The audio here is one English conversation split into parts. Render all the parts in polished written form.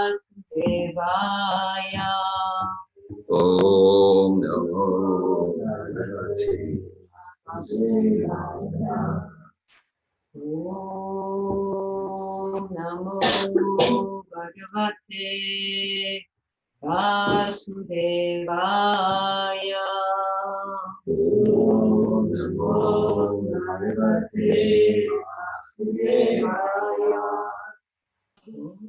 Vasudevaya. Om Namo Bhagavate Vasudevaya. Om Namo Bhagavate Vasudevaya. Om Namo Bhagavate Vasudevaya. Om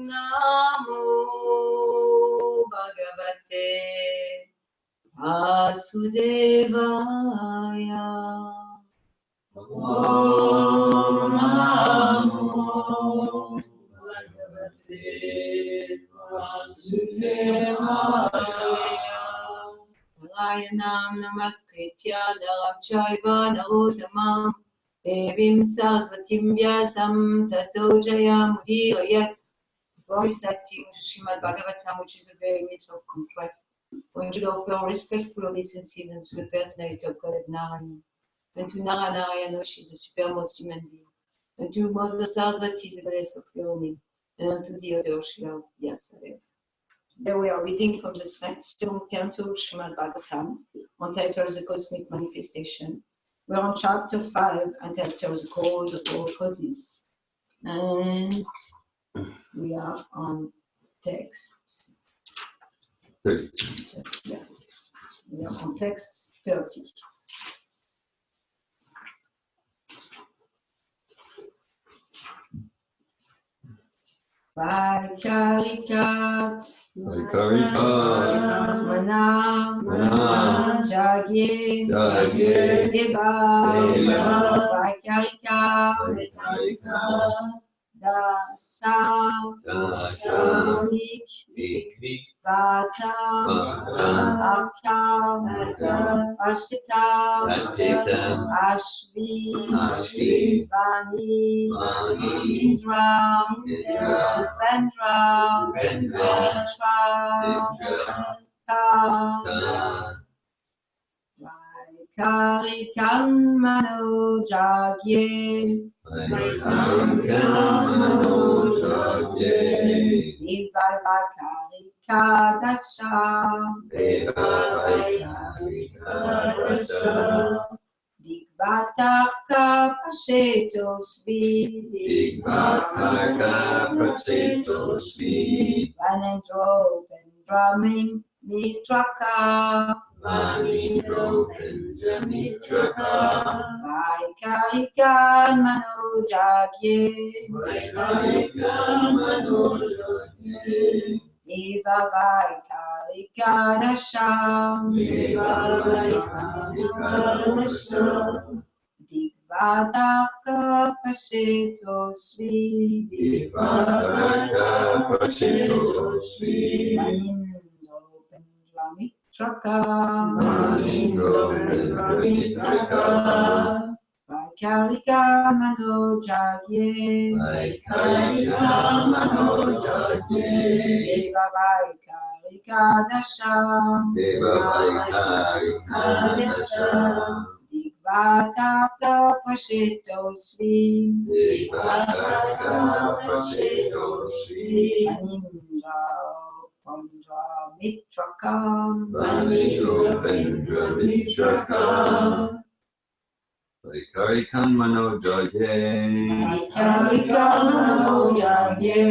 Namo Bhagavate Vasudevaya. Om Namo Bhagavate Vasudevaya. Narayanam namaskritya naram chaiva narottamam devim sarasvatim vyasam tato jayamudiyat. Before reciting Srimad-Bhagavatam, which is a very mitzvah complex, one should offer respectful obeisances to the personality of God Narayan, and to Narayana, she is the supermost human being, and to Mother Sarasvati, the goddess of learning, and unto the other Srila Vyasadeva. Today we are reading from the second canto of Srimad-Bhagavatam, entitled The Cosmic Manifestation. We're on chapter 5, entitled The Cause of All Causes. And we are on text 30. Yeah, we are on text 30. Vaikarikat Mana Jagye Eva Vaikarikat Dasa Nik Vata Arkam Ashita Ashvi Vani Indra Vendra Mitra Vaikarikan Mano Jagye Deva Vaikarika Dasha Digvataka Pashetosvi Vanendro Vendramin Mitraka Vaikarikan Mano Jagye Eva Vaikarika Dasha Digvataka Pashetosvi Vanindro Vendramitraka Vaikarika Mano Jagye Eva Vaikarika Dasha Digvataka Pashetosvi Vanindra Vendramitraka Vaikarikan Mano Jagye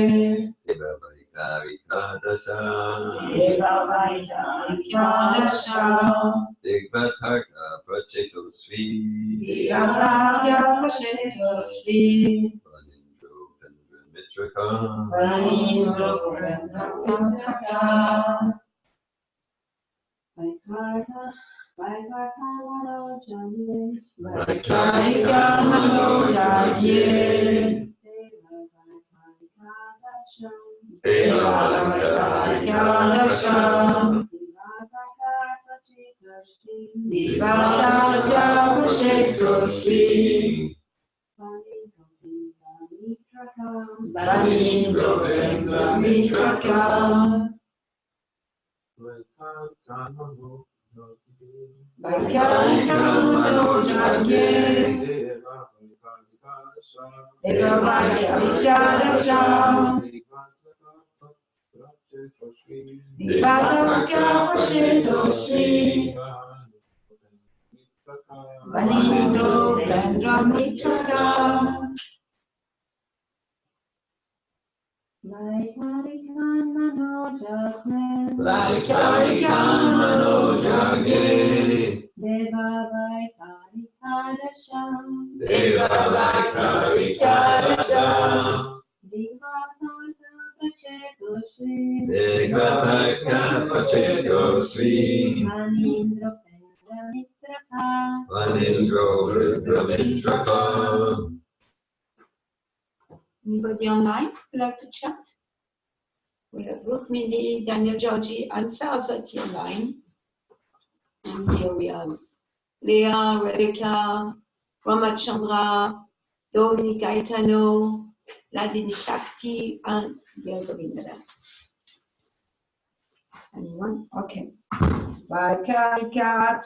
Eva Vaikarika Dasha Digvataka Prachetosvi Vanindro Vendramitraka Vaikarika Mano Jagye Eva Vaikarika Dasha Digvataka Pashetosvi Vanindro Vendramitraka Vaikarika Mano Jagye Anybody online would like to chat? We have Rukmini, Daniel Georgi, and Saraswati online. And here we have Leah, Rebecca, Ramachandra, Dominic Gaetano, Ladini Shakti, and Govindadas. Anyone? Okay. Vaikarikat.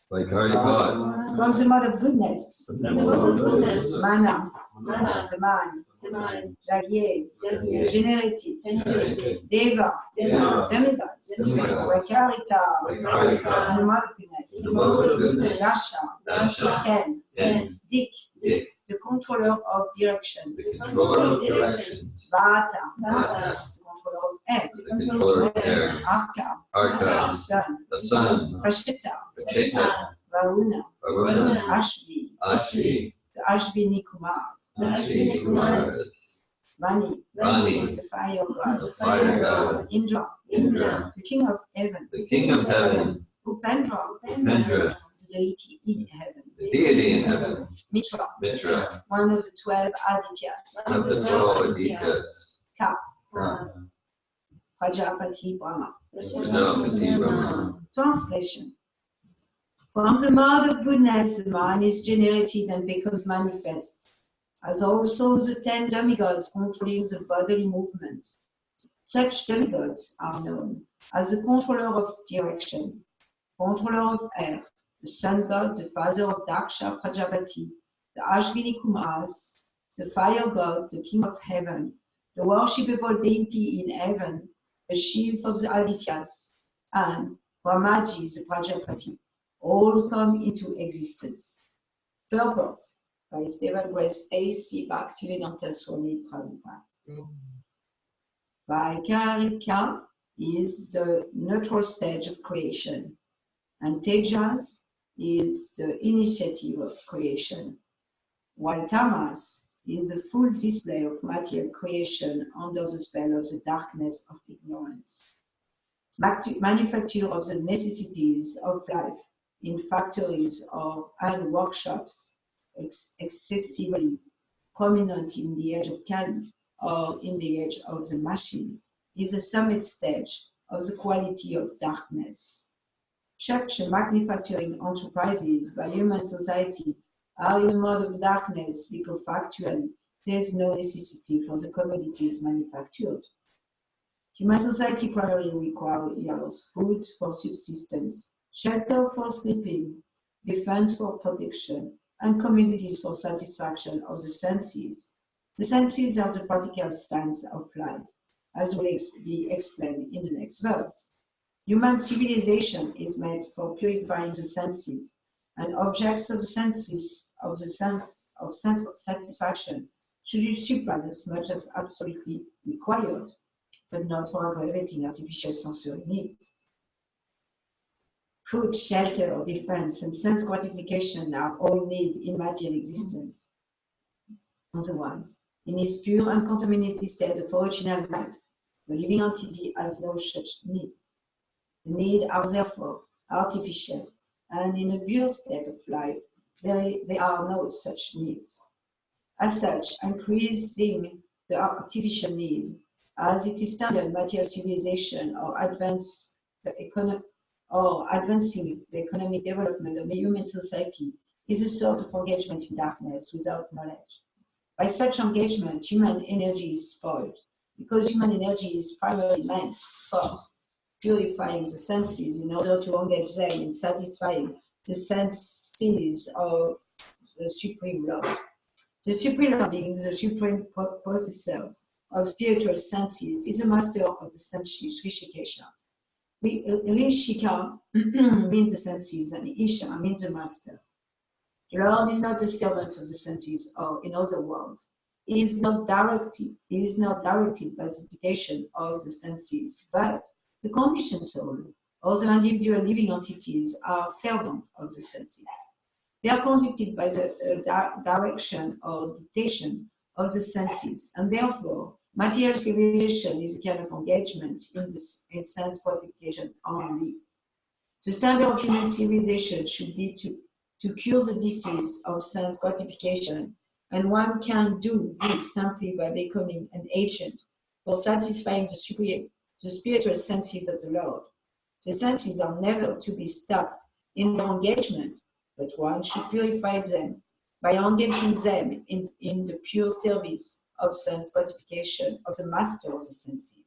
From the mode of goodness. Mana. The man. Javier. Generated. Deva. Demigods. Vaikarika. The mode of goodness. Lasha. Ten. Dick. The controller of directions. Vata. The controller of air. Arka. The sun. Prashita. Varuna. Ashvi. The Ashvini Kumar. Vani. The fire god. Indra. The king of heaven. Upendra. The deity in heaven. Mitra. One of the 12 Adityas. Ka. Prajapati Brahma. Translation. From the mode of goodness, the mind is generated and becomes manifest, as also the 10 demigods controlling the bodily movements. Such demigods are known as the controller of direction, controller of air, the sun god, the father of Daksha Prajapati, the Ashvini Kumars, the fire god, the king of heaven, the worshipable deity in heaven, the chief of the Adityas, and Brahmaji, the Prajapati, all come into existence. Purport by Stephen Grace A.C. Bhaktivedanta Swami Prabhupada. Vaikarika is the neutral stage of creation, and Tejas is the initiative of creation, while Tamas is the full display of material creation under the spell of the darkness of ignorance. Manufacture of the necessities of life in factories and workshops, excessively prominent in the age of Kali or in the age of the machine, is the summit stage of the quality of darkness. Such manufacturing enterprises by human society are in a mode of darkness because factually there is no necessity for the commodities manufactured. Human society primarily requires food for subsistence, shelter for sleeping, defense for protection, and commodities for satisfaction of the senses. The senses are the practical science of life, as will be explained in the next verse. Human civilization is made for purifying the senses, and objects of the senses of sense satisfaction should be supplied as much as absolutely required, but not for aggravating artificial sensory needs. Food, shelter, defense, and sense gratification are all needs in material existence. Otherwise, in its pure and contaminated state of original life, the living entity has no such need. The needs are therefore artificial, and in a pure state of life, there are no such needs. As such, increasing the artificial need, as it is standard material civilization or advancing the economic development of a human society, is a sort of engagement in darkness without knowledge. By such engagement, human energy is spoiled, because human energy is primarily meant for purifying the senses in order to engage them in satisfying the senses of the Supreme Lord. The supreme being, the supreme possessor of spiritual senses, is a master of the senses, Rishikesha. Rishika means the senses, and Isha means the master. The Lord is not the servant of the senses, or in other words, He is not directed by the dictation of the senses, but the conditioned soul, or the individual living entities, are servants of the senses. They are conducted by the direction or dictation of the senses, and therefore, material civilization is a kind of engagement in sense gratification only. The standard of human civilization should be to cure the disease of sense gratification, and one can do this simply by becoming an agent for satisfying the spiritual senses of the Lord. The senses are never to be stopped in their engagement, but one should purify them by engaging them in the pure service of sense gratification of the master of the senses.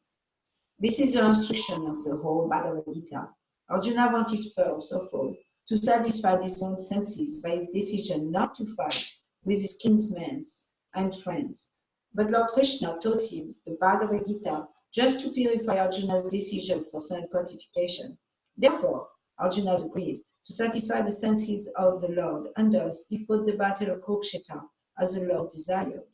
This is the instruction of the whole Bhagavad Gita. Arjuna wanted first of all to satisfy his own senses by his decision not to fight with his kinsmen and friends. But Lord Krishna taught him the Bhagavad Gita just to purify Arjuna's decision for sense gratification. Therefore, Arjuna agreed to satisfy the senses of the Lord, and thus he fought the battle of Kurukshetra as the Lord desired.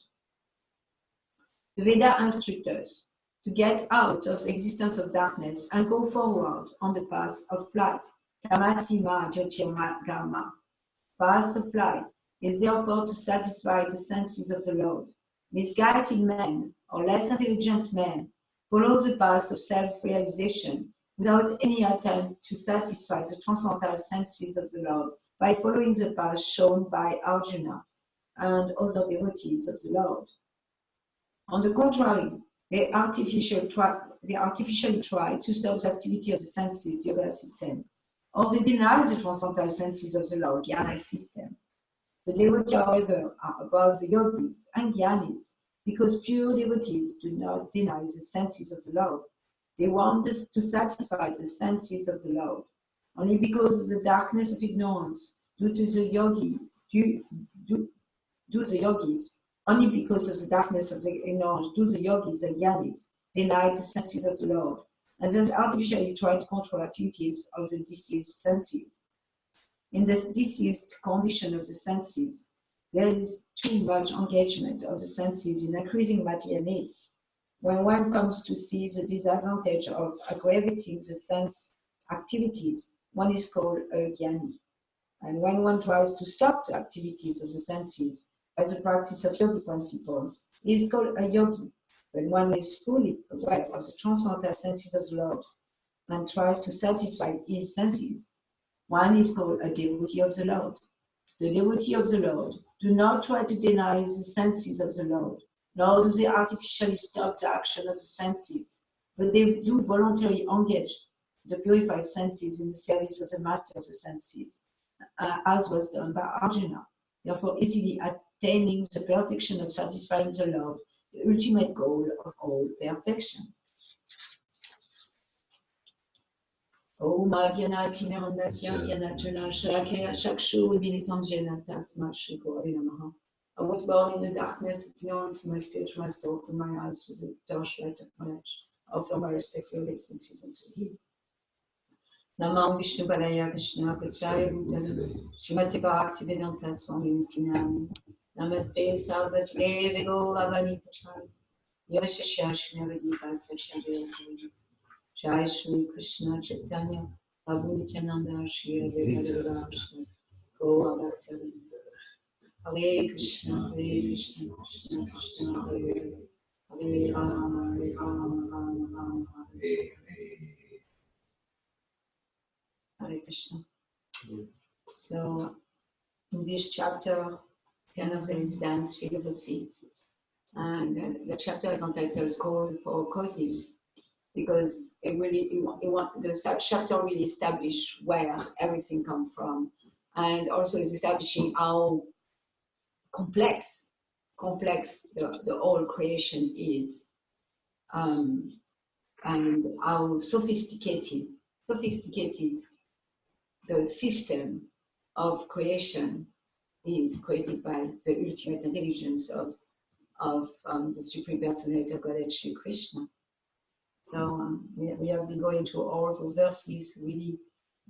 The Veda instructs us to get out of the existence of darkness and go forward on the path of flight. Tamasima Jyotirgama. Path of flight is therefore to satisfy the senses of the Lord. Misguided men or less intelligent men follow the path of self-realization without any attempt to satisfy the transcendental senses of the Lord by following the path shown by Arjuna and other devotees of the Lord. On the contrary, they artificially try to stop the activity of the senses yoga system, or they deny the transcendental senses of the Lord jnana system. The devotees, however, are above the yogis and jnanis because pure devotees do not deny the senses of the Lord. They want to satisfy the senses of the Lord. Only because of the darkness of ignorance due to the yogis, only because of the darkness of the ignorance do the yogis and jnanis deny the senses of the Lord, and thus artificially try to control activities of the diseased senses. In this diseased condition of the senses, there is too much engagement of the senses in increasing material needs. When one comes to see the disadvantage of aggravating the sense activities, one is called a jnani. And when one tries to stop the activities of the senses by the practice of yoga principles, he is called a yogi. When one is fully aware of the transcendental senses of the Lord and tries to satisfy his senses, one is called a devotee of the Lord. The devotee of the Lord do not try to deny the senses of the Lord, nor do they artificially stop the action of the senses, but they do voluntarily engage the purified senses in the service of the master of the senses, as was done by Arjuna, therefore easily attaining the perfection of satisfying the Lord, the ultimate goal of all perfection. Om Agyanati Mirandasya Gyanatuna Shalakya Shakshu Militam Janatasma Shiko Namaha. I was born in the darkness of ignorance, my spiritual master opened my eyes with the torchlight of knowledge. I offer my respectful obeisances unto him. Namam Vishnu Padaya Krishna Kasaya Bhutale Srimati Bhakti Vedanta Swami Nitinami Namaste Sarvati Vego Avani Pachari Yashasya Shunavadika Svashandeya Jai Shri Krishna Chaitanya Prabhu Nityananda Shri Advaita Shri Gaura Bhakti Hare Krishna Krishna Krishna Hare Hare Hare Rama Rama Hare Hare Krishna. So in this chapter, kind of there is dance philosophy, and the chapter is entitled "Cause for Causes," because the chapter really establish where everything comes from, and also is establishing how complex the whole creation is, and how sophisticated the system of creation is created by the ultimate intelligence of the Supreme Personality of Godhead, Shri Krishna. So we have been going through all those verses, really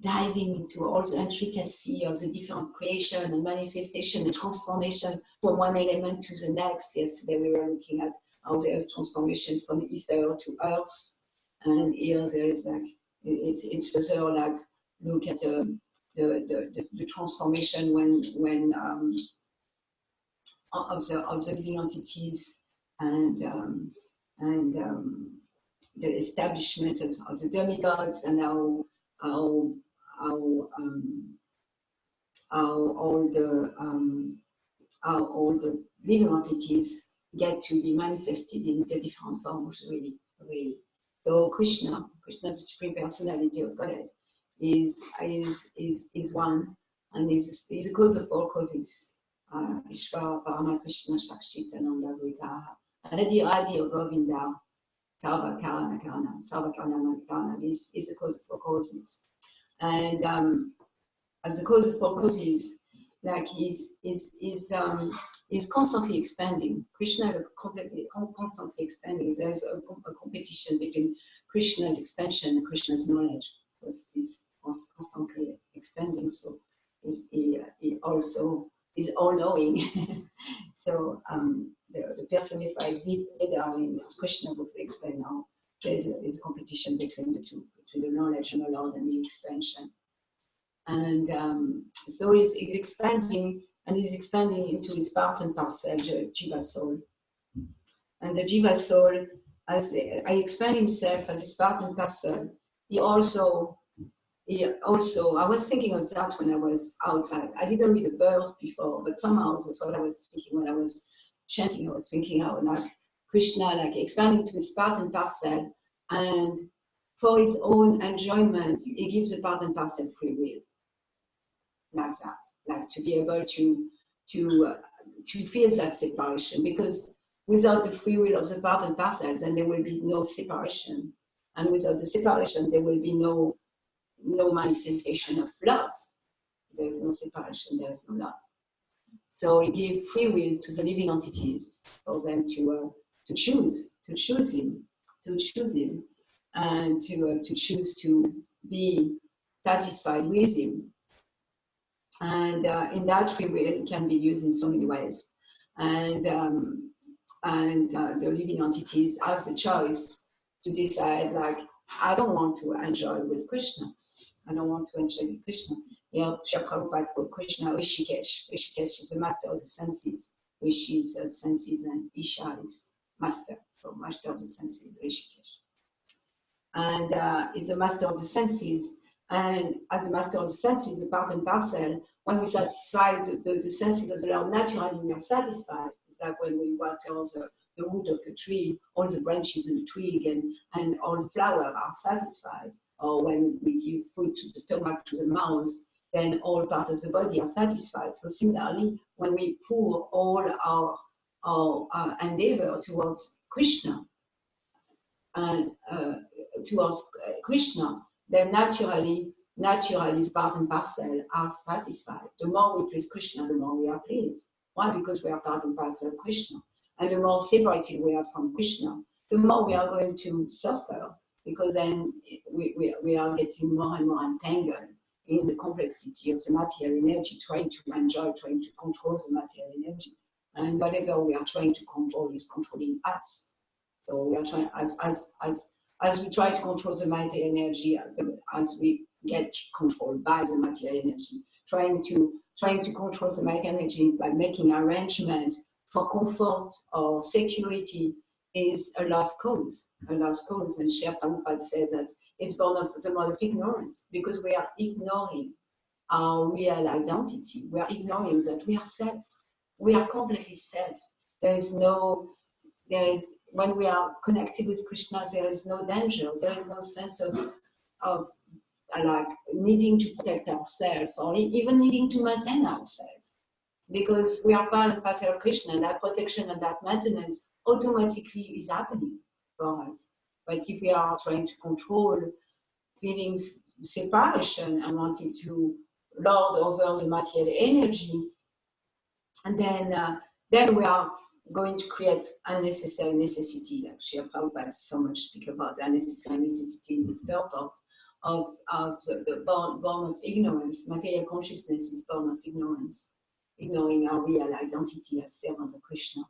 diving into all the intricacy of the different creation and manifestation and transformation from one element to the next. Yesterday we were looking at how there is transformation from ether to earth, and here there is like it's further like look at the transformation when of the living entities and the establishment of the demigods, and how all the living entities get to be manifested in the different forms, really. So Krishna, the Supreme Personality of Godhead, is one, and is the cause of all causes. Ishvara Parama Krishna Shakshitananda Vigraha Adi Govinda Sarva Karana Karana Sarva Karana Karana is the cause of all causes. And as the cause of all causes, like is constantly expanding. Krishna is constantly expanding. There is a competition between Krishna's expansion and Krishna's knowledge, because he's constantly expanding. So he also is all-knowing. So the personified leader in Krishna books explain how there is a competition between the two, between the knowledge and the Lord and the expansion. And so he's expanding, and he's expanding into his part and parcel, the Jiva soul. And the Jiva soul, as I expand himself as his part and parcel, he also, I was thinking of that when I was outside. I didn't read the verse before, but somehow that's what I was thinking when I was chanting. I was thinking how like Krishna, like expanding to his part and parcel, and for his own enjoyment, he gives the part and parcel free will. Like that, like to be able to feel that separation, because without the free will of the part and parcels, then there will be no separation, and without the separation, there will be no manifestation of love. There is no separation, there is no love. So he gives free will to the living entities for them to choose him, and to choose to be satisfied with him. And in that free will can be used in so many ways, and the living entities have the choice to decide, like, I don't want to enjoy with Krishna. I don't want to enjoy with Krishna. Yeah, Prabhupada called Krishna Rishikesh. Rishikesh is the master of the senses. Rishi is the senses, and Isha is master. So master of the senses, Rishikesh. And is the master of the senses. And as a master of the senses, the part and parcel, when we satisfy the senses of the Lord, naturally we are satisfied. It's like when we water the root of a tree, all the branches and the twig and all the flowers are satisfied. Or when we give food to the stomach, to the mouth, then all parts of the body are satisfied. So similarly, when we pour all our endeavor towards Krishna, and towards Krishna, then naturally part and parcel are satisfied. The more we please Krishna, the more we are pleased. Why? Because we are part and parcel of Krishna. And the more separated we are from Krishna, the more we are going to suffer, because then we are getting more and more entangled in the complexity of the material energy, trying to enjoy, trying to control the material energy. And whatever we are trying to control is controlling us. So we are trying, as we try to control the material energy, as we get controlled by the material energy, trying to control the material energy by making arrangements for comfort or security is a lost cause. And Srila Prabhupada says that it's born of the mode of ignorance, because we are ignoring our real identity. We are ignoring that we are self. We are completely self. When we are connected with Krishna, there is no danger. There is no sense of like needing to protect ourselves, or even needing to maintain ourselves, because we are part and parcel of Krishna. That protection and that maintenance automatically is happening for us. But if we are trying to control, feeling separation and wanting to lord over the material energy, And then we are going to create unnecessary necessity. Like Srila Prabhupada so much speak about unnecessary necessity in this purport of the born of ignorance. Material consciousness is born of ignorance, ignoring our real identity as servant of Krishna.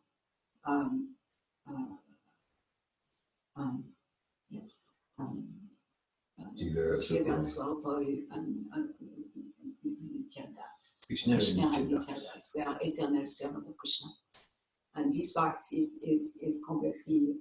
Yes. Krishna and Nityadas. We are eternal servant of Krishna. And this fact is completely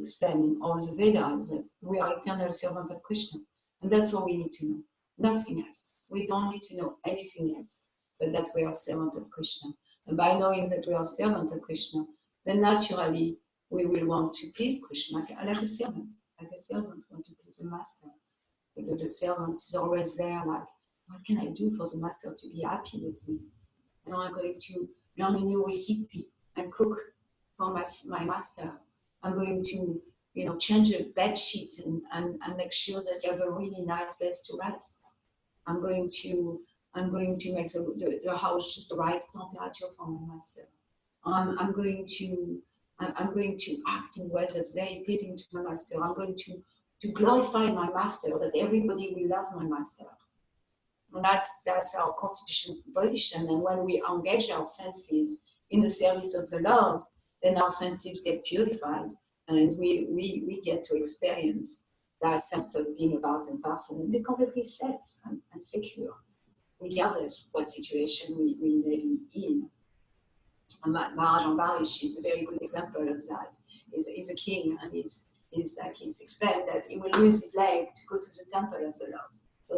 explained in all the Vedas, that we are eternal servant of Krishna. And that's all we need to know. Nothing else. We don't need to know anything else but that we are servant of Krishna. And by knowing that we are servant of Krishna, then naturally we will want to please Krishna like a servant. Like a servant want to please the master. The servant is always there, like, what can I do for the master to be happy with me? And I'm going to learn a new recipe and cook for my master. I'm going to, change a bed sheet and make sure that you have a really nice place to rest. I'm going to make the house just the right temperature for my master. I'm going to act in ways that's very pleasing to my master. I'm going to glorify my master, that everybody will love my master. And that's our constitutional position. And when we engage our senses in the service of the Lord, then our senses get purified, and we get to experience that sense of being a part and parcel and be completely safe and secure, regardless of what situation we may be in. And Maharaj Ambarish is a very good example of that. He's a king, and he's explained that he will use his leg to go to the temple of the Lord. So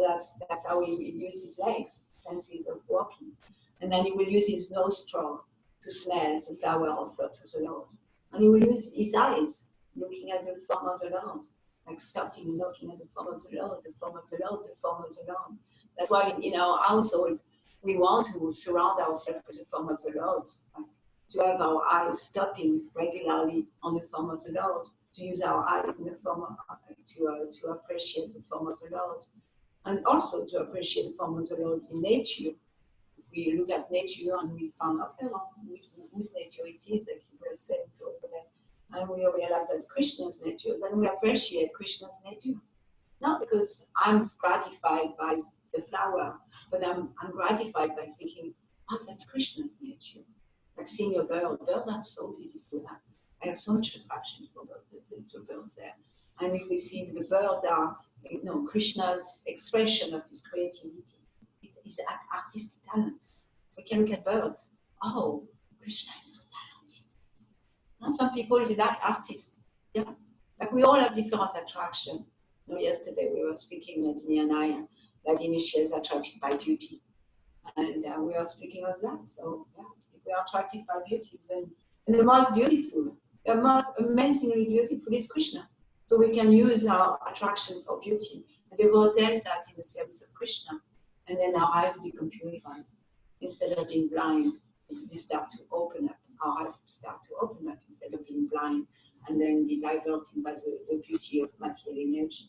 that's how he will use his legs, senses of walking. And then he will use his nostril to smell the flower offered to the Lord. And he will use his eyes, looking at the form of the Lord, like stopping and looking at the form of the Lord, the form of the Lord, the form of the Lord. That's why in our household, we want to surround ourselves with the form of the Lord, like to have our eyes stopping regularly on the form of the Lord, to use our eyes in the form of, to appreciate the form of the Lord, and also to appreciate the form of the Lord in nature. If we look at nature and we found out whose nature it is, like you were saying over there, and we realize that's Krishna's nature, then we appreciate Krishna's nature. Not because I'm gratified by the flower, but I'm gratified by thinking, oh, that's Krishna's nature. Like seeing a bird. Birds are so beautiful. I have so much attraction for the birds there. And if we see the birds are, Krishna's expression of his creativity, it is an artistic talent. We can look at birds. Oh, Krishna is so talented. And some people is like artists. Yeah, like we all have different attraction. Yesterday we were speaking, Latini and I, Latini, she is attracted by beauty, and we are speaking of that. So yeah, if we are attracted by beauty, then the most beautiful, the most amazingly beautiful is Krishna. So we can use our attraction for beauty and devote that in the service of Krishna, and then our eyes become purified. Instead of being blind, they start to open up. Our eyes start to open up instead of being blind, and then be diverted by the beauty of material image.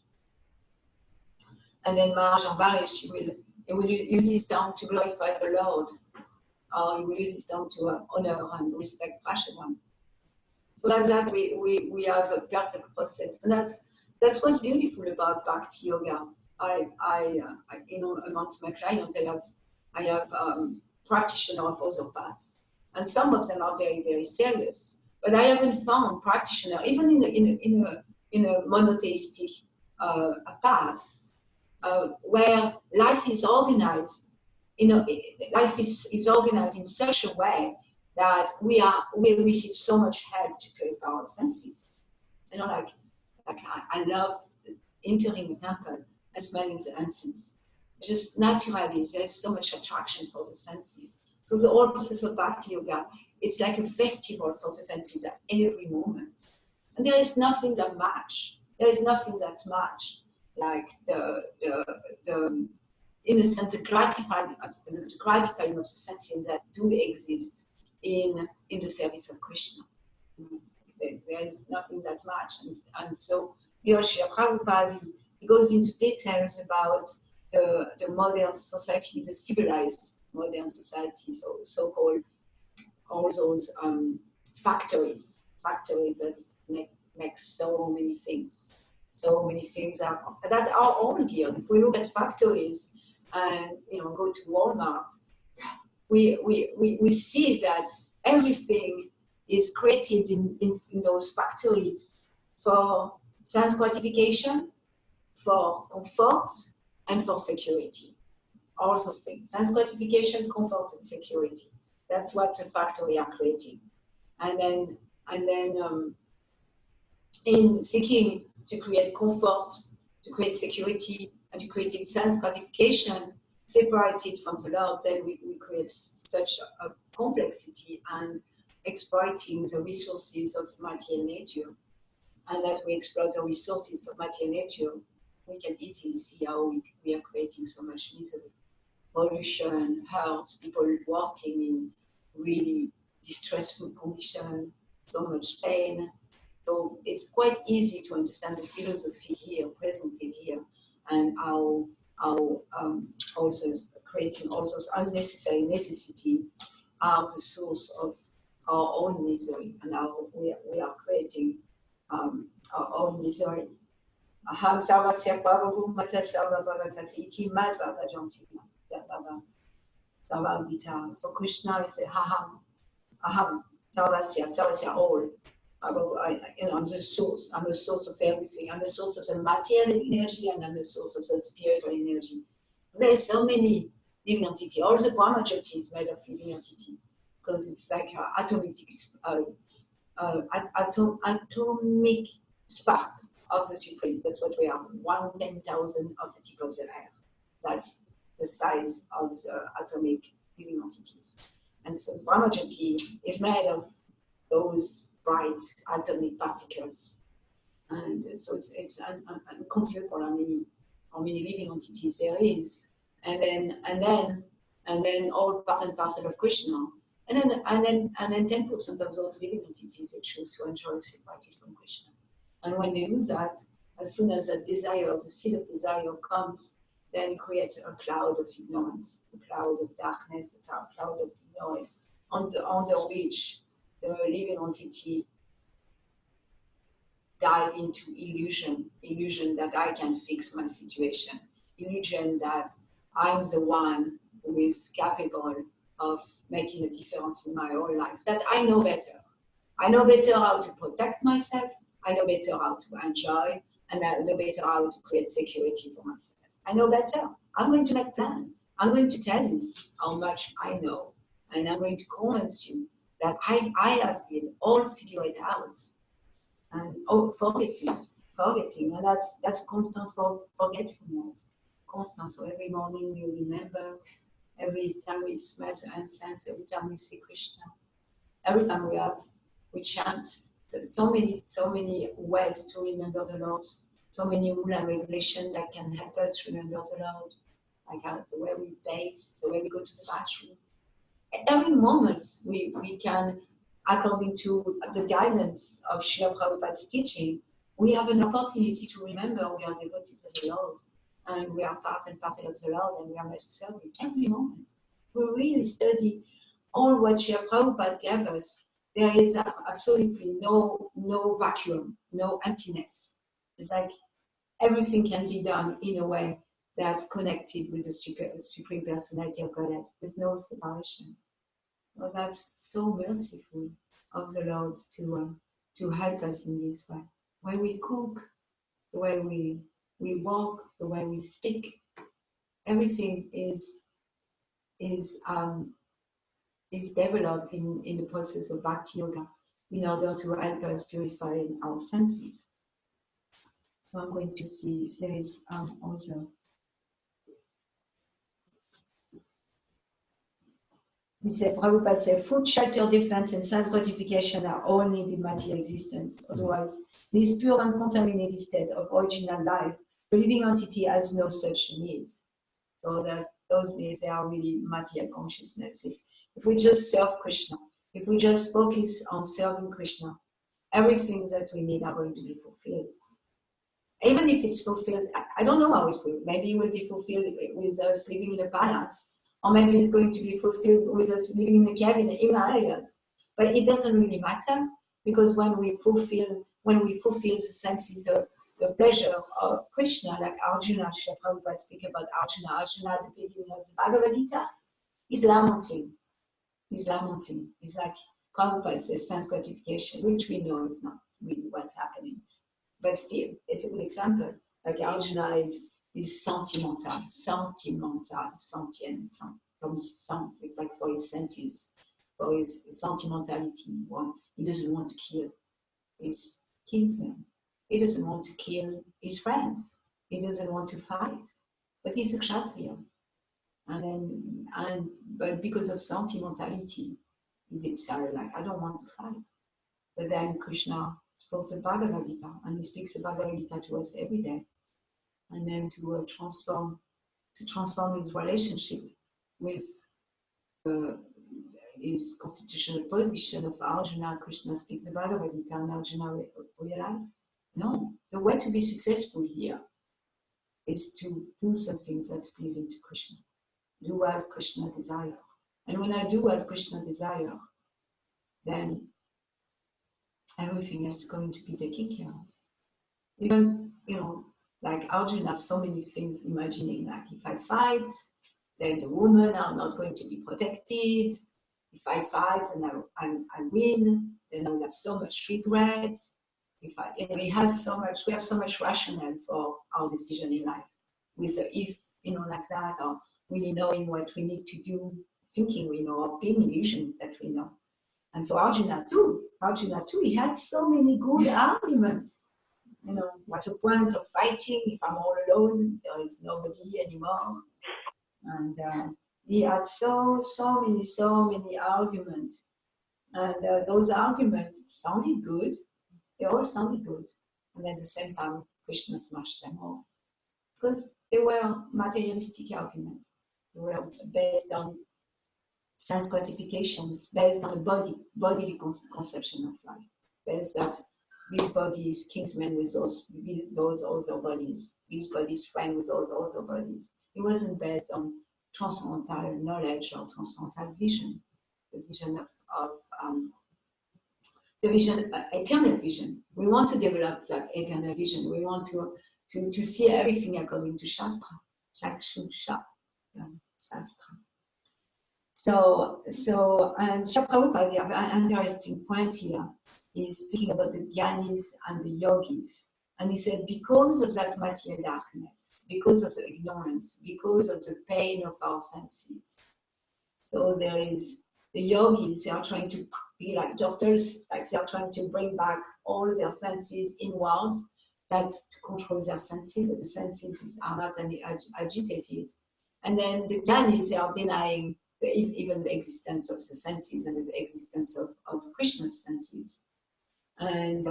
And then Maharaj Ambarish will use his tongue to glorify the Lord, or he will use his tongue to honor and respect Prashadam. So like that, we have a perfect process, and that's what's beautiful about Bhakti Yoga. Amongst my clients, I have practitioners of other paths, and some of them are very, very serious. But I haven't found practitioner, even in a monotheistic path, where life is organized. Life is organized in such a way that we receive so much help to purify our senses. I love entering a temple and smelling the incense. Just naturally, there's so much attraction for the senses. So the whole process of Bhakti Yoga, it's like a festival for the senses at every moment. And there is nothing that much. There is nothing that much like the innocent, the gratifying of the senses that do exist in the service of Krishna. There is nothing that much. And so Srila Prabhupada, he goes into details about the modern society, the civilized modern society, so-called all those factories that make so many things. So many things that are all here. If we look at factories and go to Walmart, we see that everything is created in those factories for sense gratification, for comfort, and for security. All those things: sense gratification, comfort, and security. That's what the factory are creating. And then in seeking to create comfort, to create security, and to create sense gratification, separated from the Lord, then we create such a complexity and exploiting the resources of material nature. And as we exploit the resources of material nature, we can easily see how we are creating so much misery, pollution, hurt, people working in really distressful conditions, so much pain. So it's quite easy to understand the philosophy here, presented here, and how also creating all those unnecessary necessity are the source of our own misery, and how we are creating our own misery. Aham sarvasya prabhu mata sarva bhavatati iti mad bhavajanti sarva gita. So Krishna is the aham sarvasya all. I'm the source. I'm the source of everything. I'm the source of the material energy, and I'm the source of the spiritual energy. There are so many living entities. All the Brahmajyoti is made of living entity, because it's like an atomic spark of the Supreme. That's what we are. 1/10,000 of the tip of the hair. That's the size of the atomic living entities. And so Brahmajyoti is made of those bright atomic particles, and so it's inconceivable how many living entities there is, and then all part and parcel of Krishna, and then 10% of those living entities they choose to enjoy separated from Krishna, and when they do that, as soon as that desire, the seed of desire comes, then create a cloud of ignorance, a cloud of darkness, a cloud of ignorance, under which the living entity dive into illusion that I can fix my situation, illusion that I'm the one who is capable of making a difference in my whole life, that I know better. I know better how to protect myself, I know better how to enjoy, and I know better how to create security for myself. I know better. I'm going to make plans. I'm going to tell you how much I know, and I'm going to convince you that I have been all figured out, and forgetting, and that's constant forgetfulness, constant. So every morning you remember, every time we smell the incense, every time we see Krishna, every time we chant. So many ways to remember the Lord, so many rules and regulations that can help us remember the Lord, like the way we bathe, the way we go to the bathroom. Every moment we can, according to the guidance of Srila Prabhupada's teaching, we have an opportunity to remember we are devotees of the Lord, and we are part and parcel of the Lord, and we are meant to serve Him every moment. We really study all what Srila Prabhupada gave us. There is absolutely no vacuum, no emptiness. It's like everything can be done in a way that's connected with the Supreme Personality of Godhead, with no separation. Well, that's so merciful of the Lord to help us in this way. When we cook, the way we walk, the way we speak, everything is developed in the process of Bhakti Yoga in order to help us purify our senses. So I'm going to see if there is also. He said, Prabhupada said, food, shelter, defense, and sense gratification are all needed material existence. Otherwise, this pure and contaminated state of original life, the living entity has no such needs. So that those needs, they are really material consciousness. If we just serve Krishna, if we just focus on serving Krishna, everything that we need are going to be fulfilled. Even if it's fulfilled, I don't know how it will. Maybe it will be fulfilled with us living in a palace, or maybe it's going to be fulfilled with us living in a cabin in the Himalayas. But it doesn't really matter, because when we fulfill the senses of the pleasure of Krishna, like Arjuna, Srila Prabhupada speak about Arjuna at the beginning of the Bhagavad Gita, he's lamenting. He's lamenting. He's like Prabhupada says, sense gratification, which we know is not really what's happening. But still, it's a good example. Like Arjuna is sentimental, sentient, from sense. It's like for his senses, for his sentimentality. He doesn't want to kill his kinsmen. He doesn't want to kill his friends. He doesn't want to fight. But he's a Kshatriya. But because of sentimentality, he decided, like, I don't want to fight. But then Krishna spoke the Bhagavad Gita, and he speaks the Bhagavad Gita to us every day. And then to transform his relationship with his constitutional position of Arjuna. Krishna speaks the Bhagavad Gita, and Arjuna realized, no, the way to be successful here is to do some things that's pleasing to Krishna. Do as Krishna desires. And when I do as Krishna desires, then everything else is going to be taken care of. Even, like Arjuna has so many things imagining, like if I fight, then the women are not going to be protected. If I fight and I win, then I will have so much regret. We have so much rationale for our decision in life. With the if, like that, or really knowing what we need to do, thinking we know, or being illusion that we know. And so Arjuna too, he had so many good arguments. What's the point of fighting if I'm all alone? There is nobody anymore. And he had so many arguments. And those arguments sounded good. They all sounded good. And at the same time, Krishna smashed them all. Because they were materialistic arguments. They were based on sense gratifications, based on a bodily conception of life. Based that this body is kinsman with those other bodies. This body is friend with those other bodies. It wasn't based on transcendental knowledge or transcendental vision. The vision eternal vision. We want to develop that eternal vision. We want to see everything according to Shastra. Shastra. So and Srila Prabhupada, an interesting point here, is speaking about the Jnanis and the Yogis. And he said, because of that material darkness, because of the ignorance, because of the pain of our senses. So there is the Yogis, they are trying to be like doctors, like they are trying to bring back all their senses inward, that to control their senses, that the senses are not agitated. And then the Jnanis, they are denying even the existence of the senses and the existence of Krishna's senses. And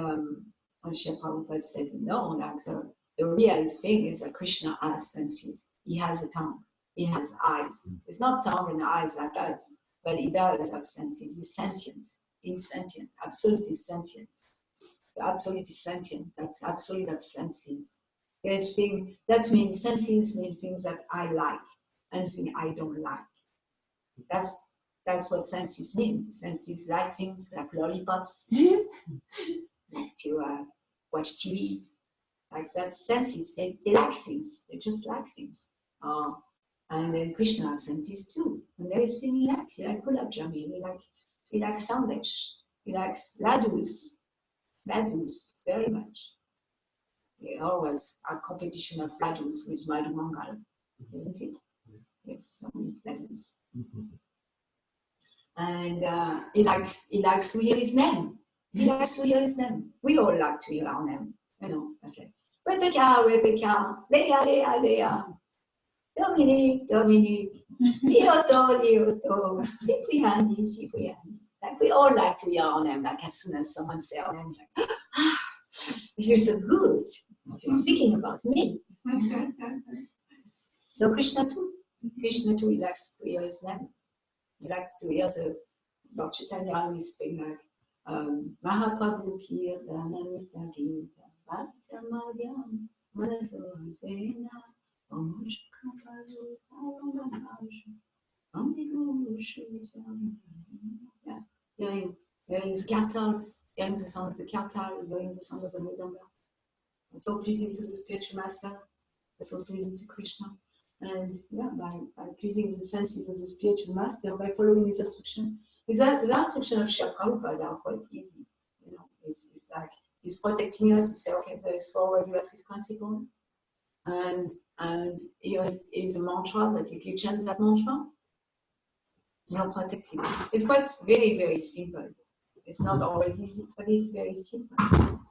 Srila Prabhupada said, no, like the real thing is that Krishna has senses. He has a tongue. He has eyes. It's not tongue and eyes like us, but he does have senses. He's sentient. He's sentient. Absolutely sentient. Absolutely sentient. That's absolute of senses. That means senses mean things that I like and things I don't like. That's what senses mean. Senses like things like lollipops, like to watch TV, like that. Senses, they like things. They just like things. And then Krishna has senses too. And there is things he like gulab jamun, he likes sandwich, he likes ladus very much. He always a competition of ladus with Madhu Mangal, isn't it? Yes, so many ladus. And he likes to hear his name. He likes to hear his name. We all like to hear our name. I say, Rebecca, Leah. Dominique, Lioto, Cipriani. Like we all like to hear our name. Like as soon as someone says our name, it's like, you're so good. You're speaking about me. So Krishna too, he likes to hear his name. He likes to hear the Lord Chaitanya is speaking like Mahaprabhu Kirtanamita Gita Bhajamadhyam Manasavasena hearing the kartals, hearing the sound of the kartal, hearing the sound of the mridanga. It's so pleasing to the spiritual master. It's so pleasing to Krishna. And yeah, by pleasing the senses of the spiritual master, by following his instruction. The instruction of Srila Prabhupada are quite easy. You know, it's like he's protecting us. He says, okay, there is 4 regulatory principles. And here is a mantra that if you chant that mantra, you're protected. It's quite very, very simple. It's not always easy, but it's very simple.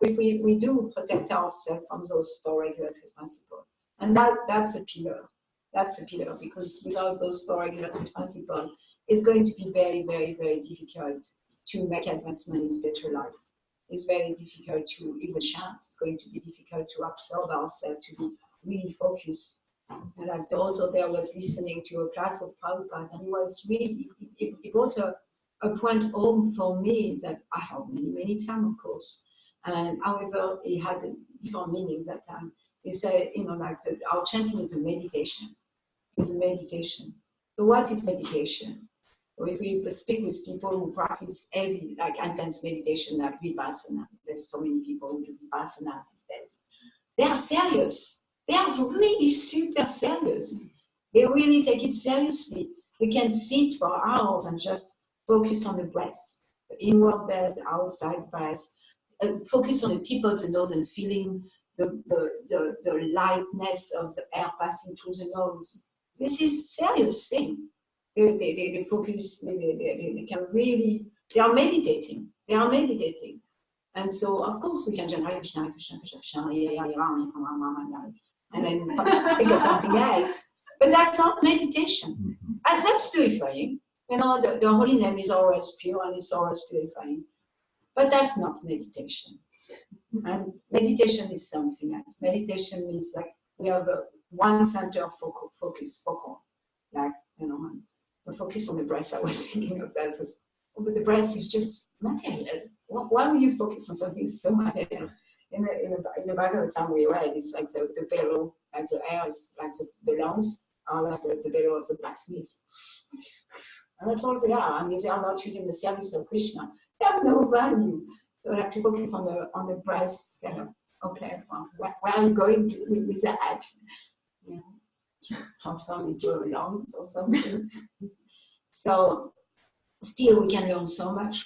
If we do protect ourselves from those 4 regulatory principles, and that's a pillar. That's a pillar, because without those 4 regulatory principles, it's going to be very, very, very difficult to make advancement in spiritual life. It's very difficult to even chant. It's going to be difficult to absorb ourselves, to be really focused. And like also there was listening to a class of Prabhupada, and it was really, it brought a point home for me that I have many times, of course. And however, it had different meanings that time. He said, you know, like our chanting is a meditation. It's a meditation. So what is meditation? So if we speak with people who practice heavy, like intense meditation, like Vipassana, there's so many people who do Vipassana these days. They are serious. They are really super serious. They really take it seriously. They can sit for hours and just focus on the breath, the inward breath, the outside breath, focus on the tip of the nose and feeling the lightness of the air passing through the nose. This is a serious thing. They focus, they can really, they are meditating. They are meditating. And so, of course, we can generate Krishna, Krishna, Krishna, and then think of something else. But that's not meditation. And that's purifying. You know, the holy name is always pure and it's always purifying. But that's not meditation. And meditation is something else. Meditation means like we have one center of focus, focal. Like, you know, the focus on the breath, I was thinking of that. But the breath is just material. Why would you focus on something so material? In the Bhagavatam we read, it's like the bellow, like the air is like the lungs are like the bellow of the blacksmith. And that's all they are. And if they are not using the service of Krishna, they have no value. So like to focus on the breath, kind of, okay, well, where are you going to with that? You know, transform into a lungs or something. So still we can learn so much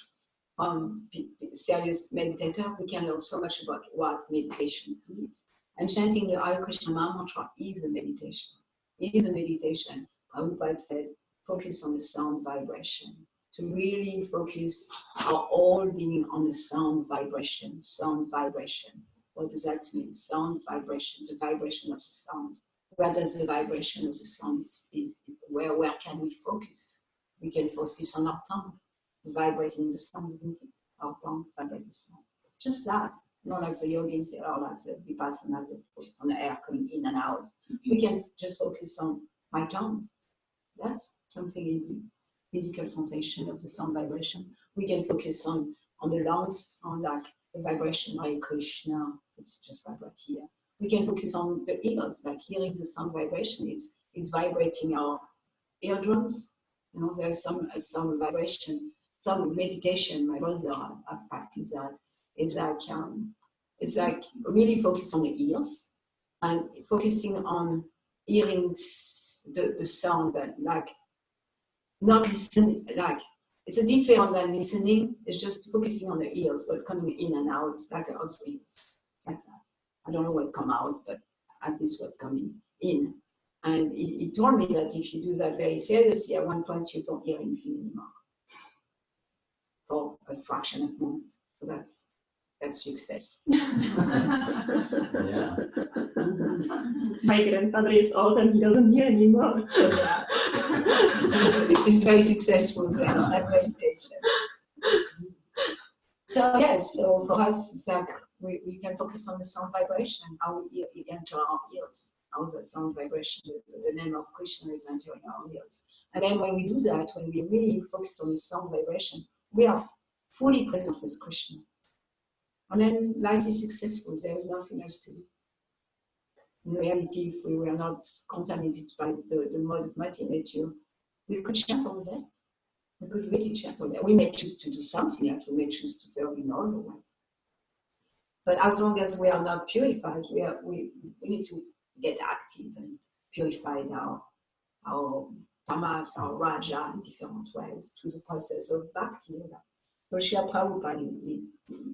from serious meditator. We can learn so much about what meditation is. And chanting the Hare Krishna mantra is a meditation. It is a meditation. Prabhupada said, focus on the sound vibration. To really focus our whole being on the sound vibration. Sound vibration. What does that mean? Sound vibration, the vibration of the sound. Where does the vibration of the sound is where can we focus? We can focus on our tongue, vibrating the sound, isn't it? Our tongue vibrating the sound. Just that. Not like the yogins or like the vipassanas that focus on the air coming in and out. We can just focus on my tongue. That's something easy. Physical sensation of the sound vibration. We can focus on the lungs, on like the vibration Hare Krishna, it's just vibrate here. We can focus on the ears, like hearing the sound vibration. It's vibrating our eardrums. You know, there's some vibration, some meditation. My brother have practiced that. It's like really focus on the ears and focusing on hearing the sound, but like not listening. Like it's a different than listening. It's just focusing on the ears, but coming in and out, like out the ears. Like that. I don't know what come out, but at least what's coming in. And he told me that if you do that very seriously, at one point you don't hear anything anymore for a fraction of a moment. So that's success. Yeah. My grandfather is old and he doesn't hear anymore. Yeah. It's very successful then at meditation. So yes, so for us, it's like we can focus on the sound vibration, how we enter our ears, how the sound vibration, the name of Krishna is entering our ears. And then when we do that, when we really focus on the sound vibration, we are fully present with Krishna. And then life is successful. There is nothing else to do. In reality, if we were not contaminated by the mode of matter nature, we could chant all day. We could really chant all day. We may choose to do something else, we may choose to serve in other ways. But as long as we are not purified, we need to get active and purify our tamas, our raja in different ways through the process of bhakti yoga. So Srila Prabhupada is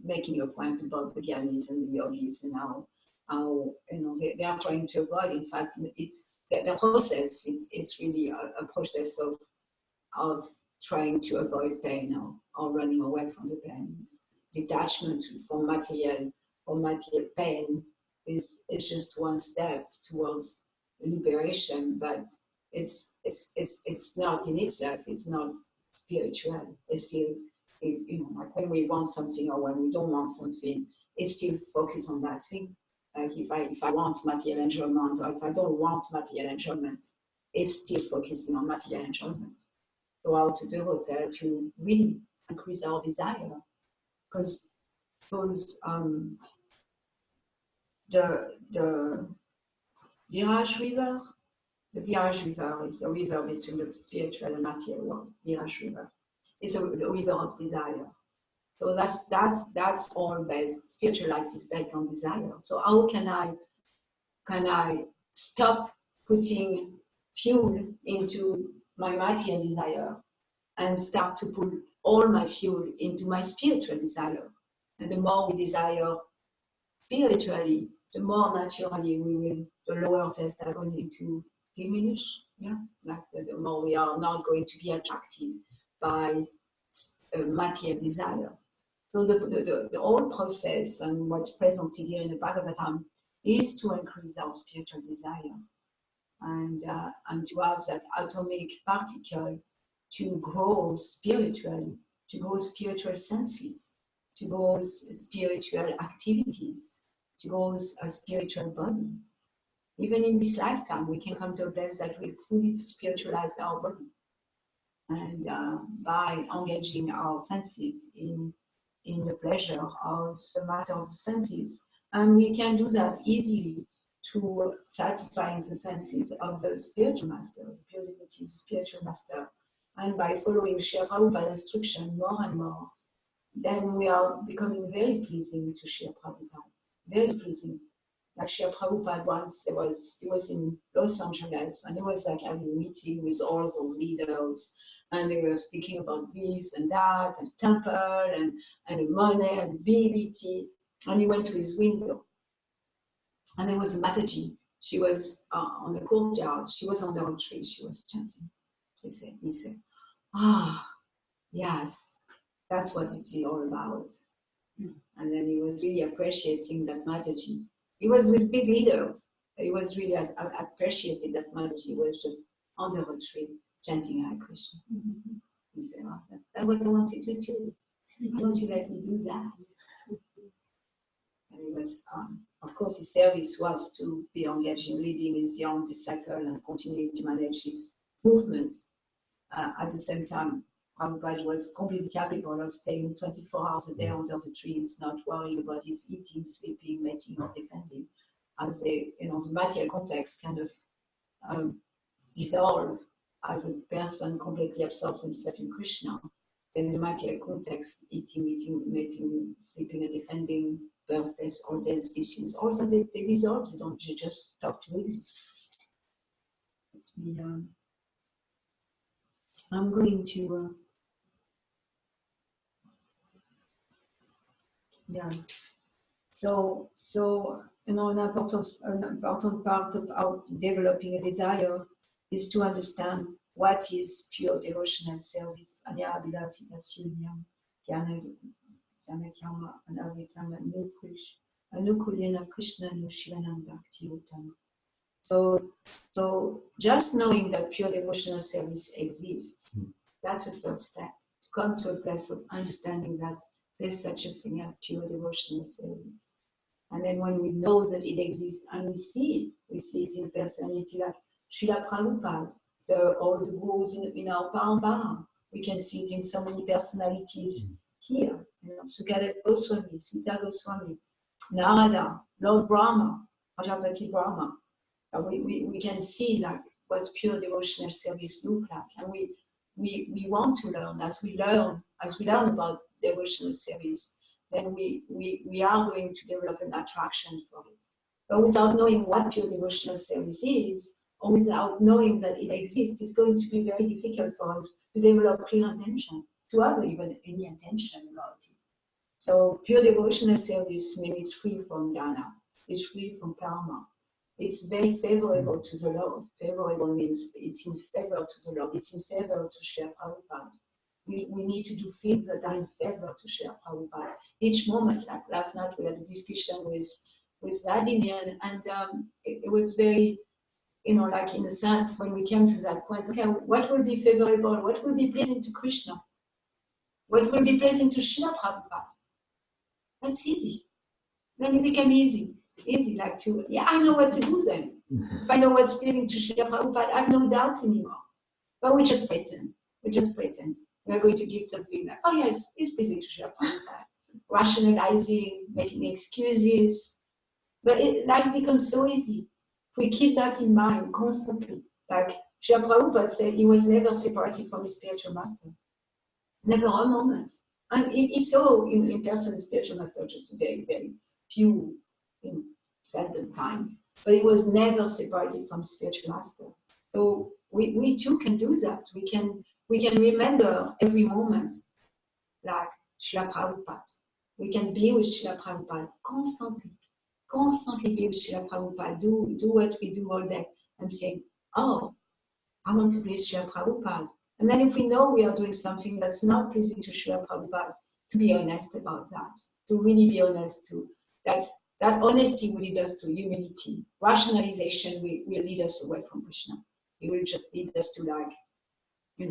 making a point about the Gyanis and the yogis and how they are trying to avoid. In fact, it's the process. It's really a process of trying to avoid pain or running away from the pain. It's detachment from material pain is just one step towards liberation, but it's not in itself. It's not spiritual. It's still, like when we want something or when we don't want something, it's still focused on that thing. Like if I want material enjoyment or if I don't want material enjoyment, it's still focusing on material enjoyment. So how to do it to really increase our desire, because those the Viraj River. The Viraj River is a river between the spiritual and material world. Viraj River is the river of desire. So that's all based. Spiritual life is based on desire. So how can I stop putting fuel into my material desire and start to put all my fuel into my spiritual desire? And the more we desire spiritually, the more naturally the lower tests are going to diminish. Yeah, like the more we are not going to be attracted by material desire. So the whole process and what's presented here in the Bhagavatam is to increase our spiritual desire and to have that atomic particle to grow spiritually, to grow spiritual senses, to grow spiritual activities, to grow a spiritual body. Even in this lifetime, we can come to a place that we fully spiritualize our body. And by engaging our senses in the pleasure of the matter of the senses. And we can do that easily to satisfying the senses of the spiritual master, the pure devotee, the spiritual master. And by following Srila Prabhupada's instruction more and more, then we are becoming very pleasing to Srila Prabhupada, very pleasing. Like Srila Prabhupada once, he was in Los Angeles, and he was like having a meeting with all those leaders, and they were speaking about this and that, and temple, and the money, and visibility. And he went to his window, and there was a Mataji. She was on the courtyard. She was under a tree. She was chanting. He said, yes, that's what it's all about. And then he was really appreciating that Mataji. He was with big leaders. He was really appreciated that Mataji was just under a tree chanting Hare Krishna. He said, that's what I want you to do. Why don't you let me do that? And he was, of course, his service was to be engaged in leading his young disciple and continuing to manage his movement. At the same time, Prabhupada was completely capable of staying 24 hours a day under the trees, not worrying about his eating, sleeping, mating, or defending. As the material context kind of dissolve as a person completely absorbs himself in Krishna. In the material context, eating, mating, sleeping, and defending, birthdays, all these dishes, also they dissolve, they just stop to exist. I'm going to So an important part of our developing a desire is to understand what is pure devotional service. So just knowing that pure devotional service exists, that's the first step, to come to a place of understanding that there's such a thing as pure devotional service. And then when we know that it exists and we see it in personality like Srila Prabhupada, all the gurus in our parampara. We can see it in so many personalities here. Sukadeva Goswami, Sita Goswami, Narada, Lord Brahma, Prajapati Brahma. We can see like what pure devotional service looks like. And we want to learn, as we learn about devotional service, then we are going to develop an attraction for it. But without knowing what pure devotional service is, or without knowing that it exists, it's going to be very difficult for us to develop clear intention, to have even any intention about it. So pure devotional service means it's free from dana, it's free from karma. It's very favorable to the Lord. Favorable means it's in favor to the Lord. It's in favor to Srila Prabhupada. We need to do things that are in favor to Srila Prabhupada. Each moment, like last night, we had a discussion with Vladimir, and it was very, like in a sense, when we came to that point, okay, what will be favorable? What will be pleasing to Krishna? What will be pleasing to Srila Prabhupada? That's easy. Then it became easy, like to, I know what to do then. If I know what's pleasing to Srila Prabhupada, I have no doubt anymore. But we just pretend. We're going to give something like, oh yes, it's pleasing to Srila Prabhupada. Rationalizing, making excuses. But life becomes so easy. If we keep that in mind constantly. Like Srila Prabhupada said, he was never separated from his spiritual master. Never a moment. And he saw in person his spiritual master just very, very few in certain time. But he was never separated from spiritual master. So we too can do that. We can remember every moment like Srila Prabhupada. We can be with Srila Prabhupada constantly be with Srila Prabhupada. Do what we do all day and think, oh, I want to please Srila Prabhupada. And then if we know we are doing something that's not pleasing to Srila Prabhupada, to be honest about that, to really be honest to that honesty will lead us to humility. Rationalization will lead us away from Krishna. It will just lead us to